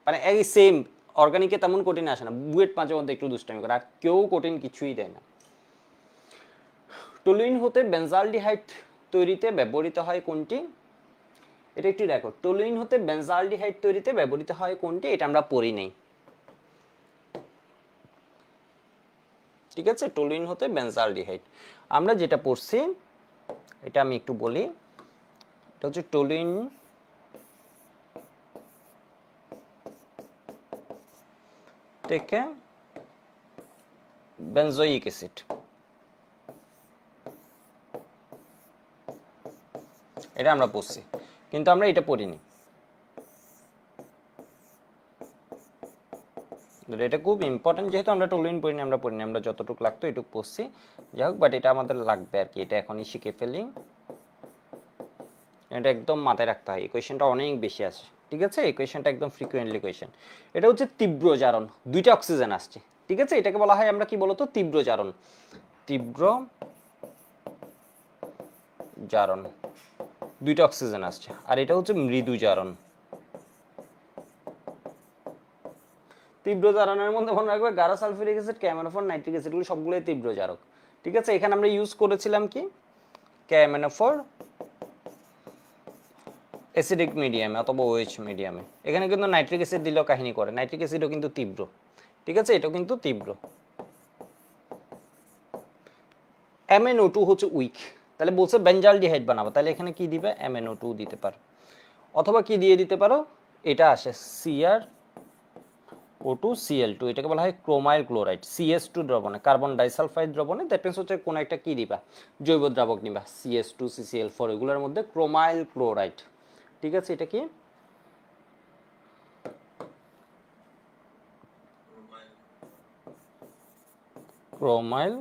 মানে এই সেম। অর্গানিকে তেমন কঠিন আসে না, বুয়েট মাঝে মধ্যে একটু দুষ্টামি করে, আর কেউ কঠিন কিছুই দেয় না। টলুইন হতে বেনজালডিহাইড তৈরিতে ব্যবহৃত হয় কোনটি? এটা একটু দেখো, টলুইন হতে বেনজালডিহাইড তৈরিতে ব্যবহৃত হয় কোনটি, এটা আমরা পড়ি নাই। ঠিক আছে, টলুইন হতে বেনজালডিহাইড আমরা যেটা পড়ছি, এটা আমি একটু বলি, এটা হচ্ছে টলুইন থেকে বেনজোইক অ্যাসিড, এটা আমরা পড়ছি, কিন্তু আমরা এটা পড়িনি। এটা খুব ইম্পর্টেন্ট, যেহেতু আমরা টলুইন পড়িনি, আমরা যতটুকু লাগতো এটুকু পড়ছি, যাই হোক, বাট এটা আমাদের লাগবে আর কি, এটা এখনই শিখে ফেলি, এটা একদম মাথায় রাখতে হয়, এই কোয়েশ্চেনটা অনেক বেশি আসে। ঠিক আছে, এই কোয়েশ্চেনটা একদম ফ্রিকুয়েন্টলি কোয়েশ্চেন। এটা হচ্ছে তীব্র জারণ, দুইটা অক্সিজেন আসছে, ঠিক আছে, এটাকে বলা হয় আমরা কি বলতো তীব্র জারণ। তীব্র জারণ, দুইটা অক্সিজেন আসছে, আর এটা হচ্ছে মৃদু জারণ। তীব্র জারণের মধ্যে মনে রাখবে গাঢ় সালফিউরিক অ্যাসিড, ক্যামেনোফোর, নাইট্রিক অ্যাসিড গুলো সবগুলোই তীব্র জারক। ঠিক আছে, এখানে আমরা ইউজ করেছিলাম কি ক্যামেনোফোর অ্যাসিডিক মিডিয়ামে অথবা ওএইচ মিডিয়ামে। এখানে কিন্তু নাইট্রিক অ্যাসিড দিলেও কাহিনী করে, নাইট্রিক অ্যাসিডও কিন্তু তীব্র। ঠিক আছে, এটাও কিন্তু তীব্র। MnO2 হচ্ছে উইক, তাহলে বলছে বেনজালডিহাইড বানাবো, তাহলে এখানে কি দিবে MnO2 দিতে পারো, অথবা কি দিয়ে দিতে পারো, এটা আসে CrO2Cl2, এটাকে বলা হয় ক্রোমাইল ক্লোরাইড। CS2 দ্রবণে, কার্বন ডাইসালফাইড দ্রবণে, দ্যাট মিন্স হচ্ছে কোন একটা কি দিবা, জৈব দ্রাবক নিবা, CS2CCl4, এগুলোর মধ্যে ক্রোমাইল ক্লোরাইড। ঠিক আছে, এটা কি ক্রোমাইল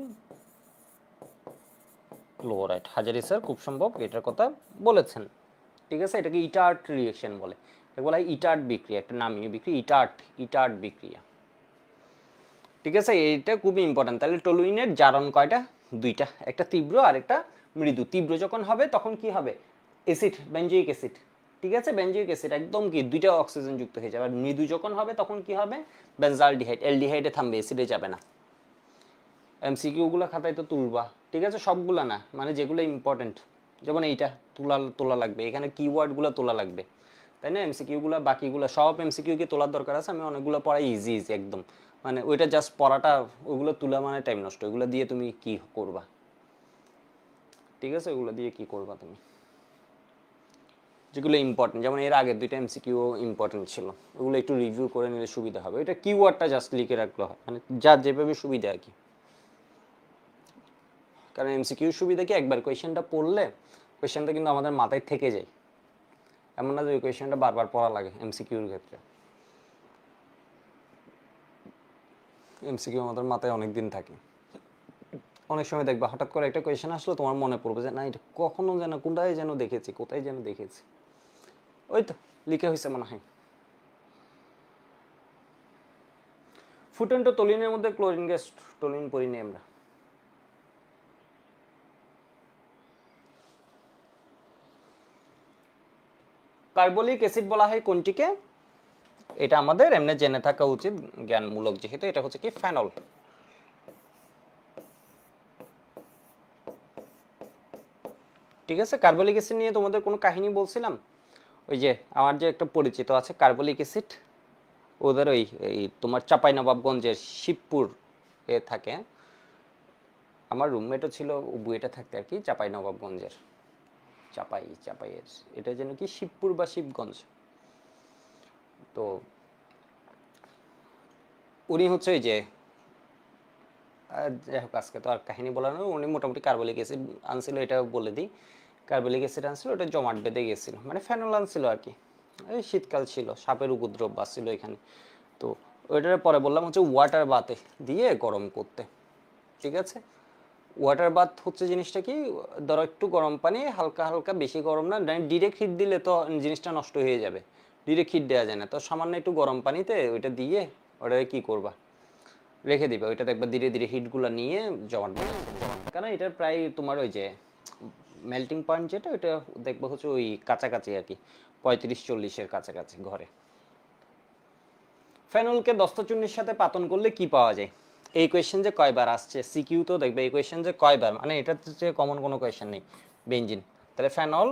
ক্লোরাইড। হাজারি স্যার খুব সম্ভব এটার কথা বলেছেন। ঠিক আছে, এটাকে ইটার্ট রিঅ্যাকশন বলে, এটা বলা হয় ইটার্ট বিক্রিয়া, একটা নামীয় বিক্রিয়া, ইটার্ট বিক্রিয়া। ঠিক আছে, এটা খুবই ইম্পর্টেন্ট। তাহলে টলুইনের জারণ কয়টা, দুইটা, একটা তীব্র আর একটা মৃদু। তীব্র যখন হবে তখন কি হবে, অ্যাসিড, বেনজোইক অ্যাসিড। ঠিক আছে, বেনজোইক অ্যাসিড একদম কি দুইটা অক্সিজেন যুক্ত হয়ে যাবে। আর মৃদু যখন হবে তখন কি হবে, বেনজালডিহাইড, অ্যালডিহাইডে থামবে, অ্যাসিডে যাবে না। MCQ গুলো খাতায় তো তুলবা। ঠিক আছে, সবগুলা না, মানে যেগুলো ইম্পর্টেন্ট, যেমন এইটা তোলা লাগবে, এখানে কিওয়ার্ড গুলো তোলা লাগবে, তাই না? MCQ গুলো বাকিগুলো সব MCQ কি তোলার দরকার আছে? আমি অনেকগুলো পড়াই ইজি একদম, মানে ওইটা জাস্ট পড়াটা, ওগুলো তুলা মানে টাইম নষ্ট, ওগুলো দিয়ে তুমি কি করবা? ঠিক আছে, ওগুলো দিয়ে কি করবা তুমি? যেগুলো ইম্পর্টেন্ট, যেমন এর আগের দুইটা MCQ ইম্পর্টেন্ট ছিল, ওগুলো একটু রিভিউ করে নিলে সুবিধা হবে। এটা কিওয়ার্ডটা জাস্ট লিখে রাখলে হয়, মানে যার যেভাবে সুবিধা আর কি। কারণ MCQ সুবিধা কি, একবার কোয়েশ্চেনটা পড়লে কোয়েশ্চেনটা কিন্তু আমাদের মাথায় থেকে যায়, এমন না যে ওই কোয়েশ্চেনটা বারবার পড়া লাগে MCQর ক্ষেত্রে। MCQ আমাদের মাথায় অনেক দিন থাকে। অনেক সময় দেখবা হঠাৎ করে একটা কোয়েশ্চেন আসলো, তোমার মনে পড়বে যে না এটা কখনো যেন কোথায় যেন দেখেছি, কোথায় যেন দেখেছি, ওই তো লিখে হয়েছে মনে হয়। ফুটেন্ট টলিনের মধ্যে ক্লোরিন গ্যাস, টলিন পড়ি নি আমরা। কার্বলিক অ্যাসিড বলা হয় কোনটিকে, এটা আমাদের এমনি জেনে থাকা উচিত জ্ঞানমূলক, যেহেতু এটা হচ্ছে কি ফেনল। ঠিক আছে, কার্বলিক অ্যাসিড নিয়ে তোমাদের কোনো কাহিনী বলছিলাম, ওই যে আমার যে একটা পরিচিত আছে কার্বলিক অ্যাসিড, ওদের ওই তোমার চাঁপাইনবাবগঞ্জের শিবপুর এ থাকে, আমার রুমমেটও ছিল, বুয়েটে থাকতে আর কি, চাঁপাইনবাবগঞ্জের, চাপাইয়ের এটা যেন কি শিবপুর বা শিবগঞ্জ। তো উনি হচ্ছে ওই যে যাই হোক, আজকে তো আর কাহিনী বলা নয়, উনি মোটামুটি কার্বলিক অ্যাসিড আনছিল, এটা বলে দিই। কার্বলিক অ্যাসিড আনছিল, ওটা জমাট বেঁধে গেছিল, মানে ফেনল আনছিল আর কি। এই শীতকাল ছিল, সাপের উপদ্রব বাঁচছিল এখানে। তো ওইটার পরে বললাম হচ্ছে ওয়াটার বাথে দিয়ে গরম করতে। ঠিক আছে, ওয়াটার বাথ হচ্ছে জিনিসটা কি, ধরো একটু গরম পানি, হালকা হালকা, বেশি গরম না, ডিরেক্ট হিট দিলে তো জিনিসটা নষ্ট হয়ে যাবে, ডিরেক্ট হিট দেওয়া যায় না। তো সামান্য একটু গরম পানিতে ওইটা দিয়ে ওটাকে কি করবা, রেখে দিবে, ওইটা দেখবা ধীরে ধীরে হিটগুলো নিয়ে জমাট বাঁধবে। কারণ এটা প্রায় তোমার ওই যে মেল্টিং পয়েন্ট যেটা, ওইটা দেখবো হচ্ছে ওই কাছাকাছি আর কি, 35-40-এর কাছাকাছি ঘরে। ফেনলকে দস্তচূর্ণের সাথে পাতন করলে কি পাওয়া যায়, এই কোয়েশ্চেন যে কয়বার আসছে সিকিউ, তো দেখবে এই কোয়েশ্চেন যে কয়বার, মানে এটা হচ্ছে কমন কোনো কোয়েশ্চেন নেই, বেনজিন। তাহলে ফেনল,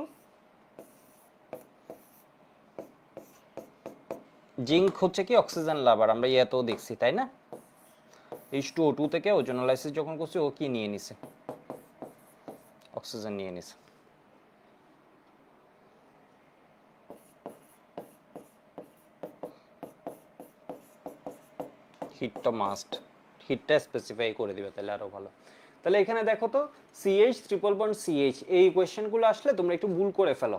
জিঙ্ক হচ্ছে কি অক্সিজেন লাভার, আমরা ইয়েতেও দেখছি তাই না, H2O2 থেকে ওজোনোলাইসিস যখন করছে ও কি নিয়ে নিছে, অক্সিজেন নিয়ে নিছে। হিটটা মাস্ট, হিটটা স্পেসিফাই করে দিবে তাহলে আরো ভালো। তাহলে এখানে দেখো তো CH ট্রিপল বন্ড CH, এই কোয়েশ্চেনগুলো আসলে তোমরা একটু ভুল করে ফেলো।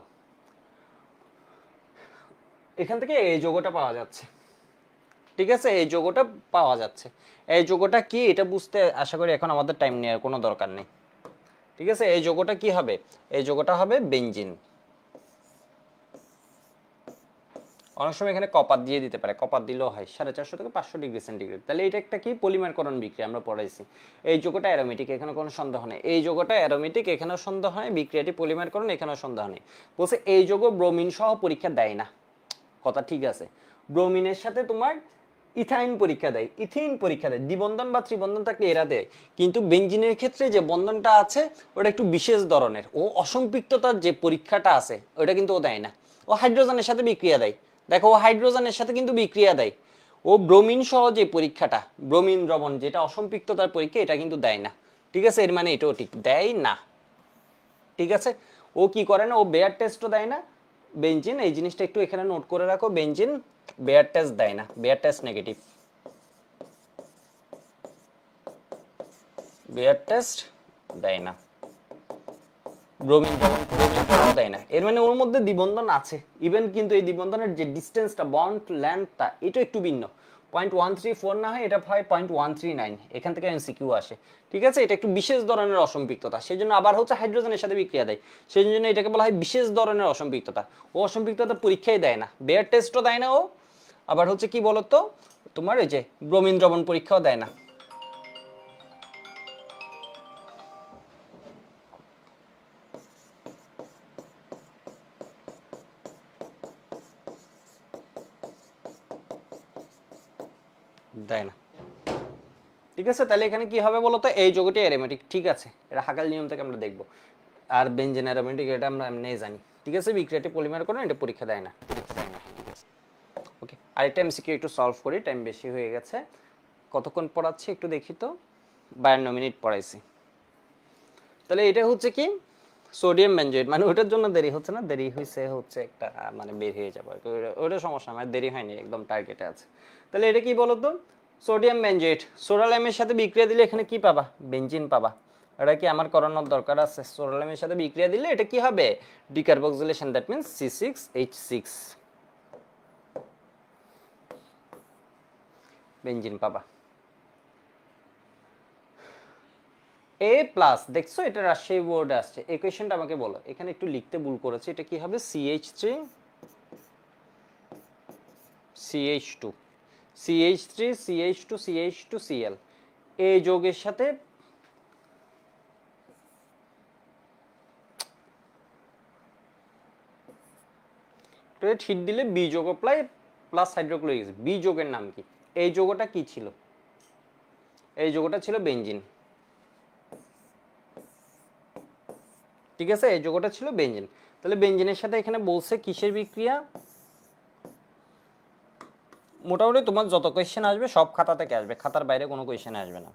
এখান থেকে এই যৌগটা পাওয়া যাচ্ছে, ঠিক আছে, এই যৌগটা পাওয়া যাচ্ছে। এই যৌগটা কি এটা বুঝতে আশা করি এখন আমাদের টাইম নেওয়ার কোনো দরকার নেই। ঠিক আছে, এই যৌগটা কি হবে, এই যৌগটা হবে বেনজিন, অনেক সময় এখানে কপার দিয়ে দিতে পারে, কপার দিলেও হয় 450 থেকে 500 ডিগ্রি সেন্টিগ্রেড। তাহলে এটা একটা কি পলিমারকরণ বিক্রিয়া আমরা পড়াইছি। এই যৌগটা অ্যারোমেটিক, এখানে কোনো সন্দেহ নেই। এই যৌগটা অ্যারোমেটিক, এখানেও সন্দেহ নেই। বিক্রিয়াটি পলিমারকরণ, এখানেও সন্দেহ নেই। বলছে এই যৌগ ব্রোমিন সহ পরীক্ষা দেয় না, কথা ঠিক আছে। ব্রোমিনের সাথে তোমার ইথাইন পরীক্ষা দেয়, ইথিন পরীক্ষা দেয়, দ্বিবন্ধন বা ত্রিবন্ধন থাকলে এরা দেয়। কিন্তু বেঞ্জিনের ক্ষেত্রে যে বন্ধনটা আছে ওটা একটু বিশেষ ধরনের, ও অসম্পৃক্ততার যে পরীক্ষাটা আছে ওটা কিন্তু ও দেয় না। ও হাইড্রোজেনের সাথে বিক্রিয়া দেয়, দেখো ও হাইড্রোজেনের সাথে কিন্তু বিক্রিয়া দেয়। ও ব্রোমিন সহ যে পরীক্ষাটা, ব্রোমিন দ্রবণ যেটা অসম্পৃক্ততার পরীক্ষা, এটা কিন্তু দেয় না। ঠিক আছে, এর মানে এটাও ঠিক, দেয় না। ঠিক আছে, ও কি করে না, ও বেয়ার টেস্টও দেয় না। বেঞ্জিন, এই জিনিসটা একটু এখানে নোট করে রাখো, বেঞ্জিন বেয়ার টেস্ট দেয় না, bear test negative, bear test দেয় না। ব্রোমিন দেয় না, এর মানে ওর মধ্যে দ্বিবন্ধন আছে ইভেন, কিন্তু এই দ্বিবন্ধনের যে ডিস্টেন্সটা, বন্ড লেন্থটা, এটা একটু ভিন্ন। 0.134 না হয় এটা হয় 0.139, এখান থেকে এমসিকিউ আসে। ঠিক আছে, এটা একটু বিশেষ ধরনের অসম্পৃক্ততা, সেই জন্য আবার হচ্ছে হাইড্রোজেনের সাথে বিক্রিয়া দেয়, সেই জন্য এটাকে বলা হয় বিশেষ ধরনের অসম্পৃক্ততা। ও অসম্পৃক্ততা পরীক্ষাই দেয় না, বেয়ার টেস্টও দেয় না ও, আবার হচ্ছে কি বলতো তোমার এই যে ব্রোমিন দ্রবণ পরীক্ষাও দেয় না। দেয় না। ঠিক আছে, তাহলে এখানে কি হবে বলতো, এই যৌগটি অ্যারোমেটিক। ঠিক আছে, এটা হাকাল নিয়ম থেকে আমরা দেখব। আর বেনজেন অ্যারোমেটিক এটা আমরা এমনি জানি। ঠিক আছে, বিক্রিয়াটি পলিমার করে এটা পরীক্ষা দেয় না। ওকে, আরেকটা এমসিকিউ একটু সলভ করি, টাইম বেশি হয়ে গেছে। কতক্ষণ পড়াচ্ছি একটু দেখি তো, 52 মিনিট পড়াইছি। তাহলে এটা হচ্ছে কি সোডিয়াম বেনজয়েড, মানে ওটার জন্য দেরি হচ্ছে না, দেরি হয়েছে হচ্ছে একটা মানে বের হয়ে যাবে, ওটা সমস্যা, আমার দেরি হয়নি, একদম টার্গেটে আছে। তাহলে এটা কি বলতো, সোডিয়াম বেনজয়েড সোডালাইমের সাথে বিক্রিয়া দিলে এখানে কি পাবা, বেনজিন পাবা। এটা কি আমার করানোর দরকার আছে? সোডালাইমের সাথে বিক্রিয়া দিলে এটা কি হবে, decarboxylation, that means C6H6 benzene পাবা। এ প্লাস, দেখছো এটা রাজশাহী বোর্ডে আসছে, এই কোয়েশ্চেনটা আমাকে বলো, এখানে একটু লিখতে ভুল করেছে, এটা কি হবে CH3 CH2 CH3 CH2 CH2 Cl, এই যৌগের সাথে হিট দিলে বি যৌগ প্লাস হাইড্রোক্লোরিক অ্যাসিড, বি যৌগের নাম কি? এই যৌগটা কি ছিল? এই যৌগটা ছিল বেনজিন। ঠিক আছে, এই যৌগটা ছিল বেনজিন। তাহলে বেনজিনের সাথে এখানে বলছে কিসের বিক্রিয়া? মোটামুটি তোমার যত কোয়েশ্চেন আসবে সব খাতা থেকে আসবে, খাতার বাইরে কোনো কোয়েশ্চেন আসবে না।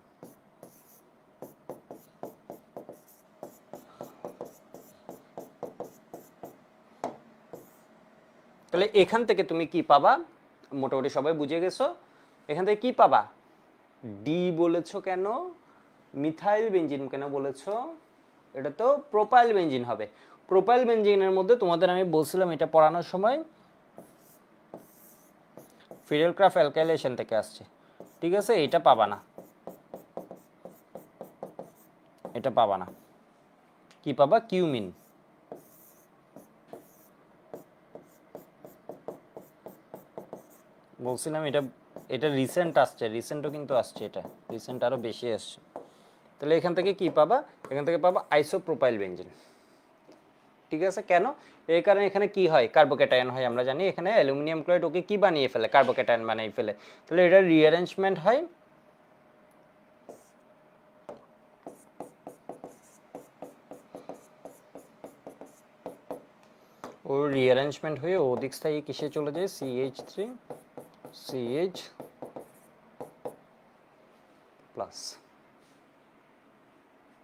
তাহলে এখান থেকে তুমি কি পাবা, মোটামুটি সবাই বুঝে গেছো। এখান থেকে কি পাবা, ডি বলেছো কেন, মিথাইল বেনজিন কেন বলেছো, এটা তো প্রোপাইল বেনজিন হবে। প্রোপাইল বেনজিনের মধ্যে তোমাদের আমি বলছিলাম এটা পড়ানোর সময় ফিডেল ক্রাফট অ্যালকাইলেশন থেকে আসছে। ঠিক আছে, এটা পাবা না, এটা পাবা না। কি পাবা, কিউমিন। বলছিলাম এটা, এটা রিসেন্ট আসছে, রিসেন্টও কিন্তু আসছে, এটা রিসেন্ট আরো বেশি আসছে। তাহলে এখান থেকে কি পাবা, এখান থেকে পাবা আইসোপ্রোপাইল বেনজিন। ঠিক আছে, কেন? এই কারণে এখানে কি হয়, কার্বোক্যাটায়ন হয়, আমরা জানি এখানে অ্যালুমিনিয়াম ক্লোরাইড ওকে কি বানিয়ে ফেলে, কার্বোক্যাটায়ন বানিয়ে ফেলে। তাহলে এটা রিঅ্যারেঞ্জমেন্ট হয়, ও রিঅ্যারেঞ্জমেন্ট হয়ে অধিক স্থায়ী কিসে চলে যায়, CH3 CH প্লাস।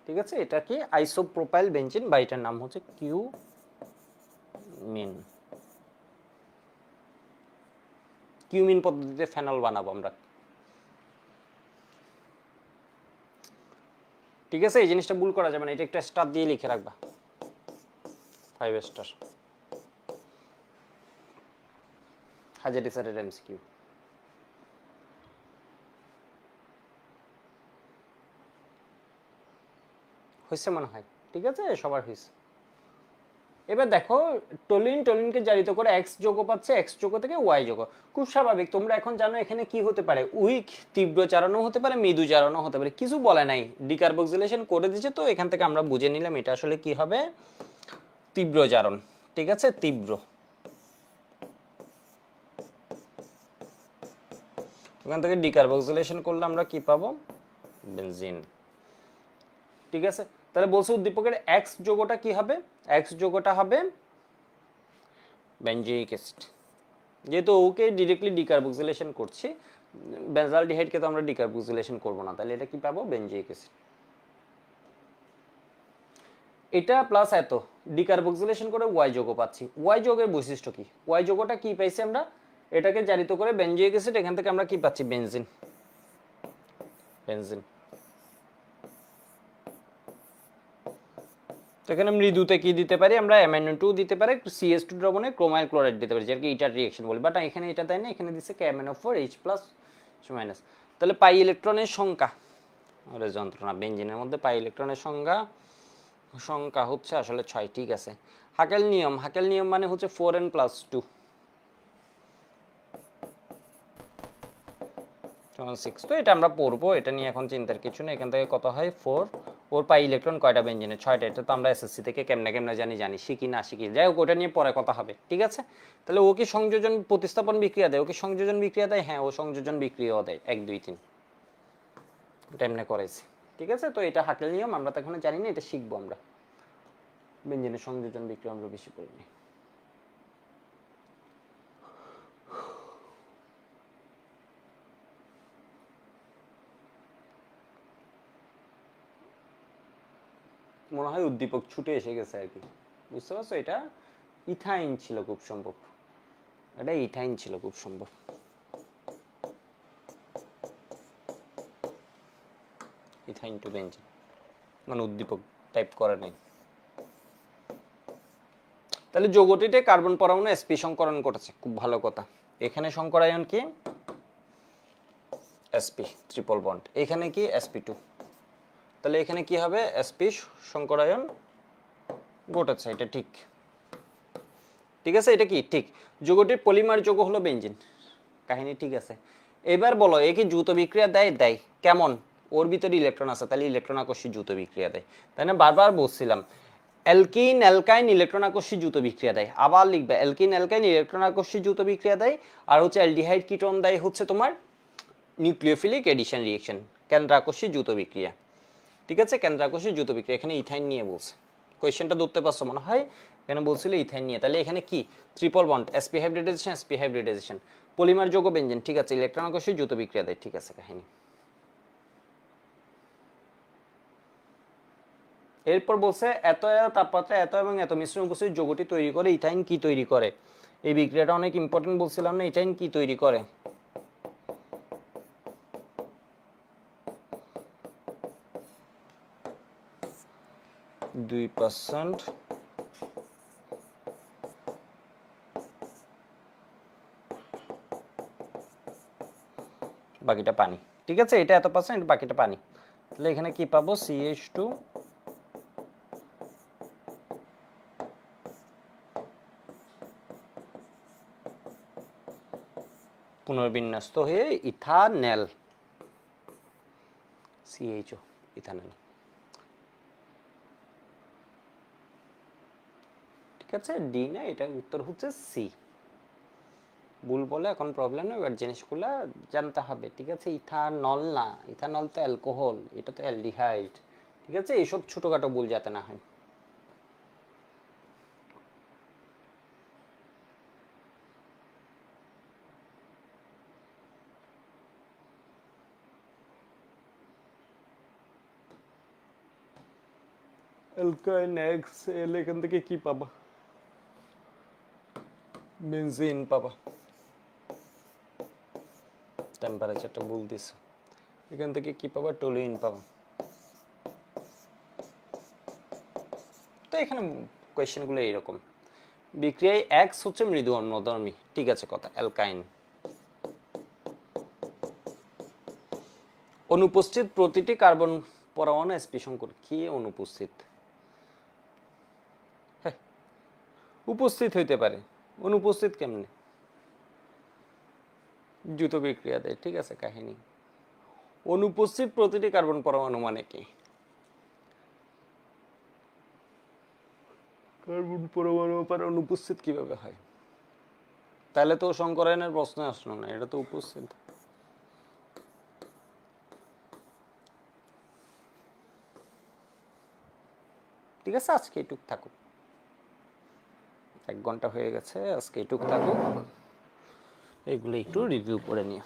ঠিক আছে, এটা কি আইসোপ্রোপাইল বেনজিন, বা এটার নাম হচ্ছে কিউমিন। কিউমিন পদ্ধতিতে ফেনল বানাবো আমরা। ঠিক আছে, এই জিনিসটা ভুল করা যাবে না, এটা একটা স্টার দিয়ে লিখে রাখবা, 5 স্টার। হাজারি স্যারের এমসিকিউ। হয়েছে মনে হয়, ঠিক আছে, সবার হয়েছে। এবার দেখো টলিনকে জারিত করে এক্স যোগ পাচ্ছে, এক্স যোগ থেকে ওয়াই যোগ। খুব স্বাভাবিক, তোমরা এখন জানো এখানে কি হতে পারে, উইক তীব্র চারণও হতে পারে, মৃদু চারণও হতে পারে, কিছু বলে নাই, ডিকার্বক্সিলেশন করে দিয়েছে, তো এখান থেকে আমরা বুঝে নিলাম এটা আসলে কি হবে, তীব্র চারণ। ঠিক আছে, তীব্র। ওখান থেকে ডিকার্বক্সিলেশন করলে আমরা কি পাবো, বেনজিন। ঠিক আছে, তাহলে বলছে উদ্দীপকের এক্স যোগটা কি হবে, এক্স যোগটা হবে বেনজোইক অ্যাসিড। যেহেতু ওকে ডিরেক্টলি ডিকার্বক্সিলেশন করছি, বেনজালডিহাইডকে তো আমরা ডিকার্বক্সিলেশন করব না, তাহলে এটা কি পাবো, বেনজোইক অ্যাসিড। এটা প্লাস এত ডিকার্বক্সিলেশন করে ওয়াই যোগ পাচ্ছি। ওয়াই যোগের বৈশিষ্ট্য কি, ওয়াই যোগটা কি পাইছি আমরা, এটাকে জারিত করে বেনজোইক অ্যাসিড, এখান থেকে আমরা কি পাচ্ছি, বেনজিন। বেনজিন। এখানে মৃদুতে কি দিতে পারি আমরা, MnO2 দিতে পারি, CH2 দ্রবণে ক্রোমাইল ক্লোরাইড দিতে পারি, যেটাকে ইটার রিঅ্যাকশন বলি, বাট এখানে এটা তাই না, এখানে দিচ্ছে KMnO4H+-, তাহলে পাই ইলেকট্রনের সংখ্যা, আরে যন্ত্রণা, বেনজিনের মধ্যে পাই ইলেকট্রনের সংখ্যা হচ্ছে আসলে 6। ঠিক আছে, হাকেল নিয়ম মানে হচ্ছে 4n+2 6। তো এটা আমরা পড়বো, এটা নিয়ে এখন চিন্তার কিছু নেই। এখান থেকে কত হয় 4, ওর পাই ইলেকট্রন কয়টা বেনজিনে, 6টা। এটা তো আমরা এসএসসি থেকে কেমনে জানি শিখি না শিখি, যাই হোক ওটা নিয়ে পরে কথা হবে। ঠিক আছে, তাহলে ও কি সংযোজন প্রতিস্থাপন বিক্রিয়া দেয়, ও কি সংযোজন বিক্রিয়া দেয়, হ্যাঁ ও সংযোজন বিক্রিয়াও দেয়, 1 2 3 এটা এমনি করেছি। ঠিক আছে, তো এটা হাকেল নিয়ম, আমরা তো এখনো জানি না, এটা শিখবো আমরা। বেনজিনের সংযোজন বিক্রিয়া আমরা বেশি পড়িনি। মনে হয় উদ্দীপক ছুটে এসে গেছে আর কি, বুঝতে পারছো, এটা ইথাইন ছিল খুব সম্ভব, এটা ইথাইন ছিল খুব সম্ভব। ইথাইন টু বেনজিন, মানে উদ্দীপক টাইপ করা নেই। তাহলে যৌগটিতে কার্বন পরমাণু sp সংকরণ করেছে, খুব ভালো কথা। এখানে সংকরায়ন কি, sp ট্রিপল বন্ড, এখানে কি sp2, তাহলে এখানে কি হবে, sp সংকরায়ন ঘটেছে, এটা ঠিক। ঠিক আছে, এটা কি ঠিক, যৌগটির পলিমার যৌগ হলো বেনজিন, কাহিনী ঠিক আছে। এবার বলো এ কি দ্রুত বিক্রিয়া দেয় কেমন, ওর ভিতরে ইলেকট্রন আছে, তাহলে ইলেকট্রন আকর্ষী দ্রুত বিক্রিয়া দেয়, তাই না, বারবার বলছিলাম। অ্যালকিন অ্যালকাইন ইলেকট্রন আকর্ষী দ্রুত বিক্রিয়া দেয়, আবার লিখবে অ্যালকিন অ্যালকাইন ইলেকট্রন আকর্ষী দ্রুত বিক্রিয়া দেয়, আর হচ্ছে অ্যালডিহাইড কিটোন দেয় হচ্ছে তোমার নিউক্লিওফিলিক এডিশন রিঅ্যাকশন, কেন্দ্রাকর্ষী দ্রুত বিক্রিয়া। ঠিক আছে, কেন্দ্রাকর্ষী দ্রুত বিক্রিয়া, এখানে ইথাইন নিয়ে বলছে, কোয়েশ্চেনটা ধরতে পারছো মনে হয়, এখানে বলছিল ইথাইন নিয়ে। তাহলে এখানে কি triple bond, sp hybridization, polymer যৌগ বেনজিন। ঠিক আছে, ইলেকট্রন আকর্ষী দ্রুত বিক্রিয়া দেয়, ঠিক আছে কাহিনী। এরপর বলছে এত তাপমাত্রা এত এবং এত মিশ্রণ উপস্থিত যৌগটি তৈরি করে, ইথাইন কি তৈরি করে, এই বিক্রিয়াটা অনেক ইম্পর্টেন্ট বলছিলাম না, ইথাইন কি তৈরি করে, 2% বাকিটা পানি। ঠিক আছে, এটা এত পার্সেন্ট, বাকিটা পানি, তাহলে এখানে কি পাবো, CH2 পুনর্বিন্যস্ত হয়ে ইথানেল, CHO ইথানেল। ঠিক আছে, ডি না, এটা উত্তর হচ্ছে সি। ভুল বলে এখন প্রবলেম নেই, এবার জিনিসগুলো জানতে হবে। ঠিক আছে, ইথানল না, ইথানল তো অ্যালকোহল, এটা তো অ্যালডিহাইড। ঠিক আছে, এইসব ছোটখাটো ভুল যাতে না হয়। অ্যালকাইন এক্স এল, এখান থেকে কি পাবা, বেনজিন পাবা, টেম্পারেচারটা ভুল দিছে, এখান থেকে কি পাবা, টলুইন পাবা। তো এখানে কোয়েশ্চেনগুলো এইরকম, বিক্রিয়ায় এক্স হচ্ছে মৃদু অম্লধর্মী, ঠিক আছে কথা, অ্যালকাইন। অনুপস্থিত প্রতিটি কার্বন পরমাণু sp সংকর, কি অনুপস্থিত, উপস্থিত হইতে পারে, অনুপস্থিত কেমনে? দ্রুত বিক্রিয়া দেয়, ঠিক আছে কাহিনী। অনুপস্থিত প্রতিটি কার্বন পরমাণু মানে কি? কার্বন পরমাণু আবার অনুপস্থিত কিভাবে হয়? তাহলে তো সংকরায়নের প্রশ্ন আসলো না, এটা তো উপস্থিত। ঠিক আছে, আজকে এটুক থাকুক, 1 ঘন্টা হয়ে গেছে, আজকে এটুক থাকুক, এগুলো একটু রিভিউ করে নিও।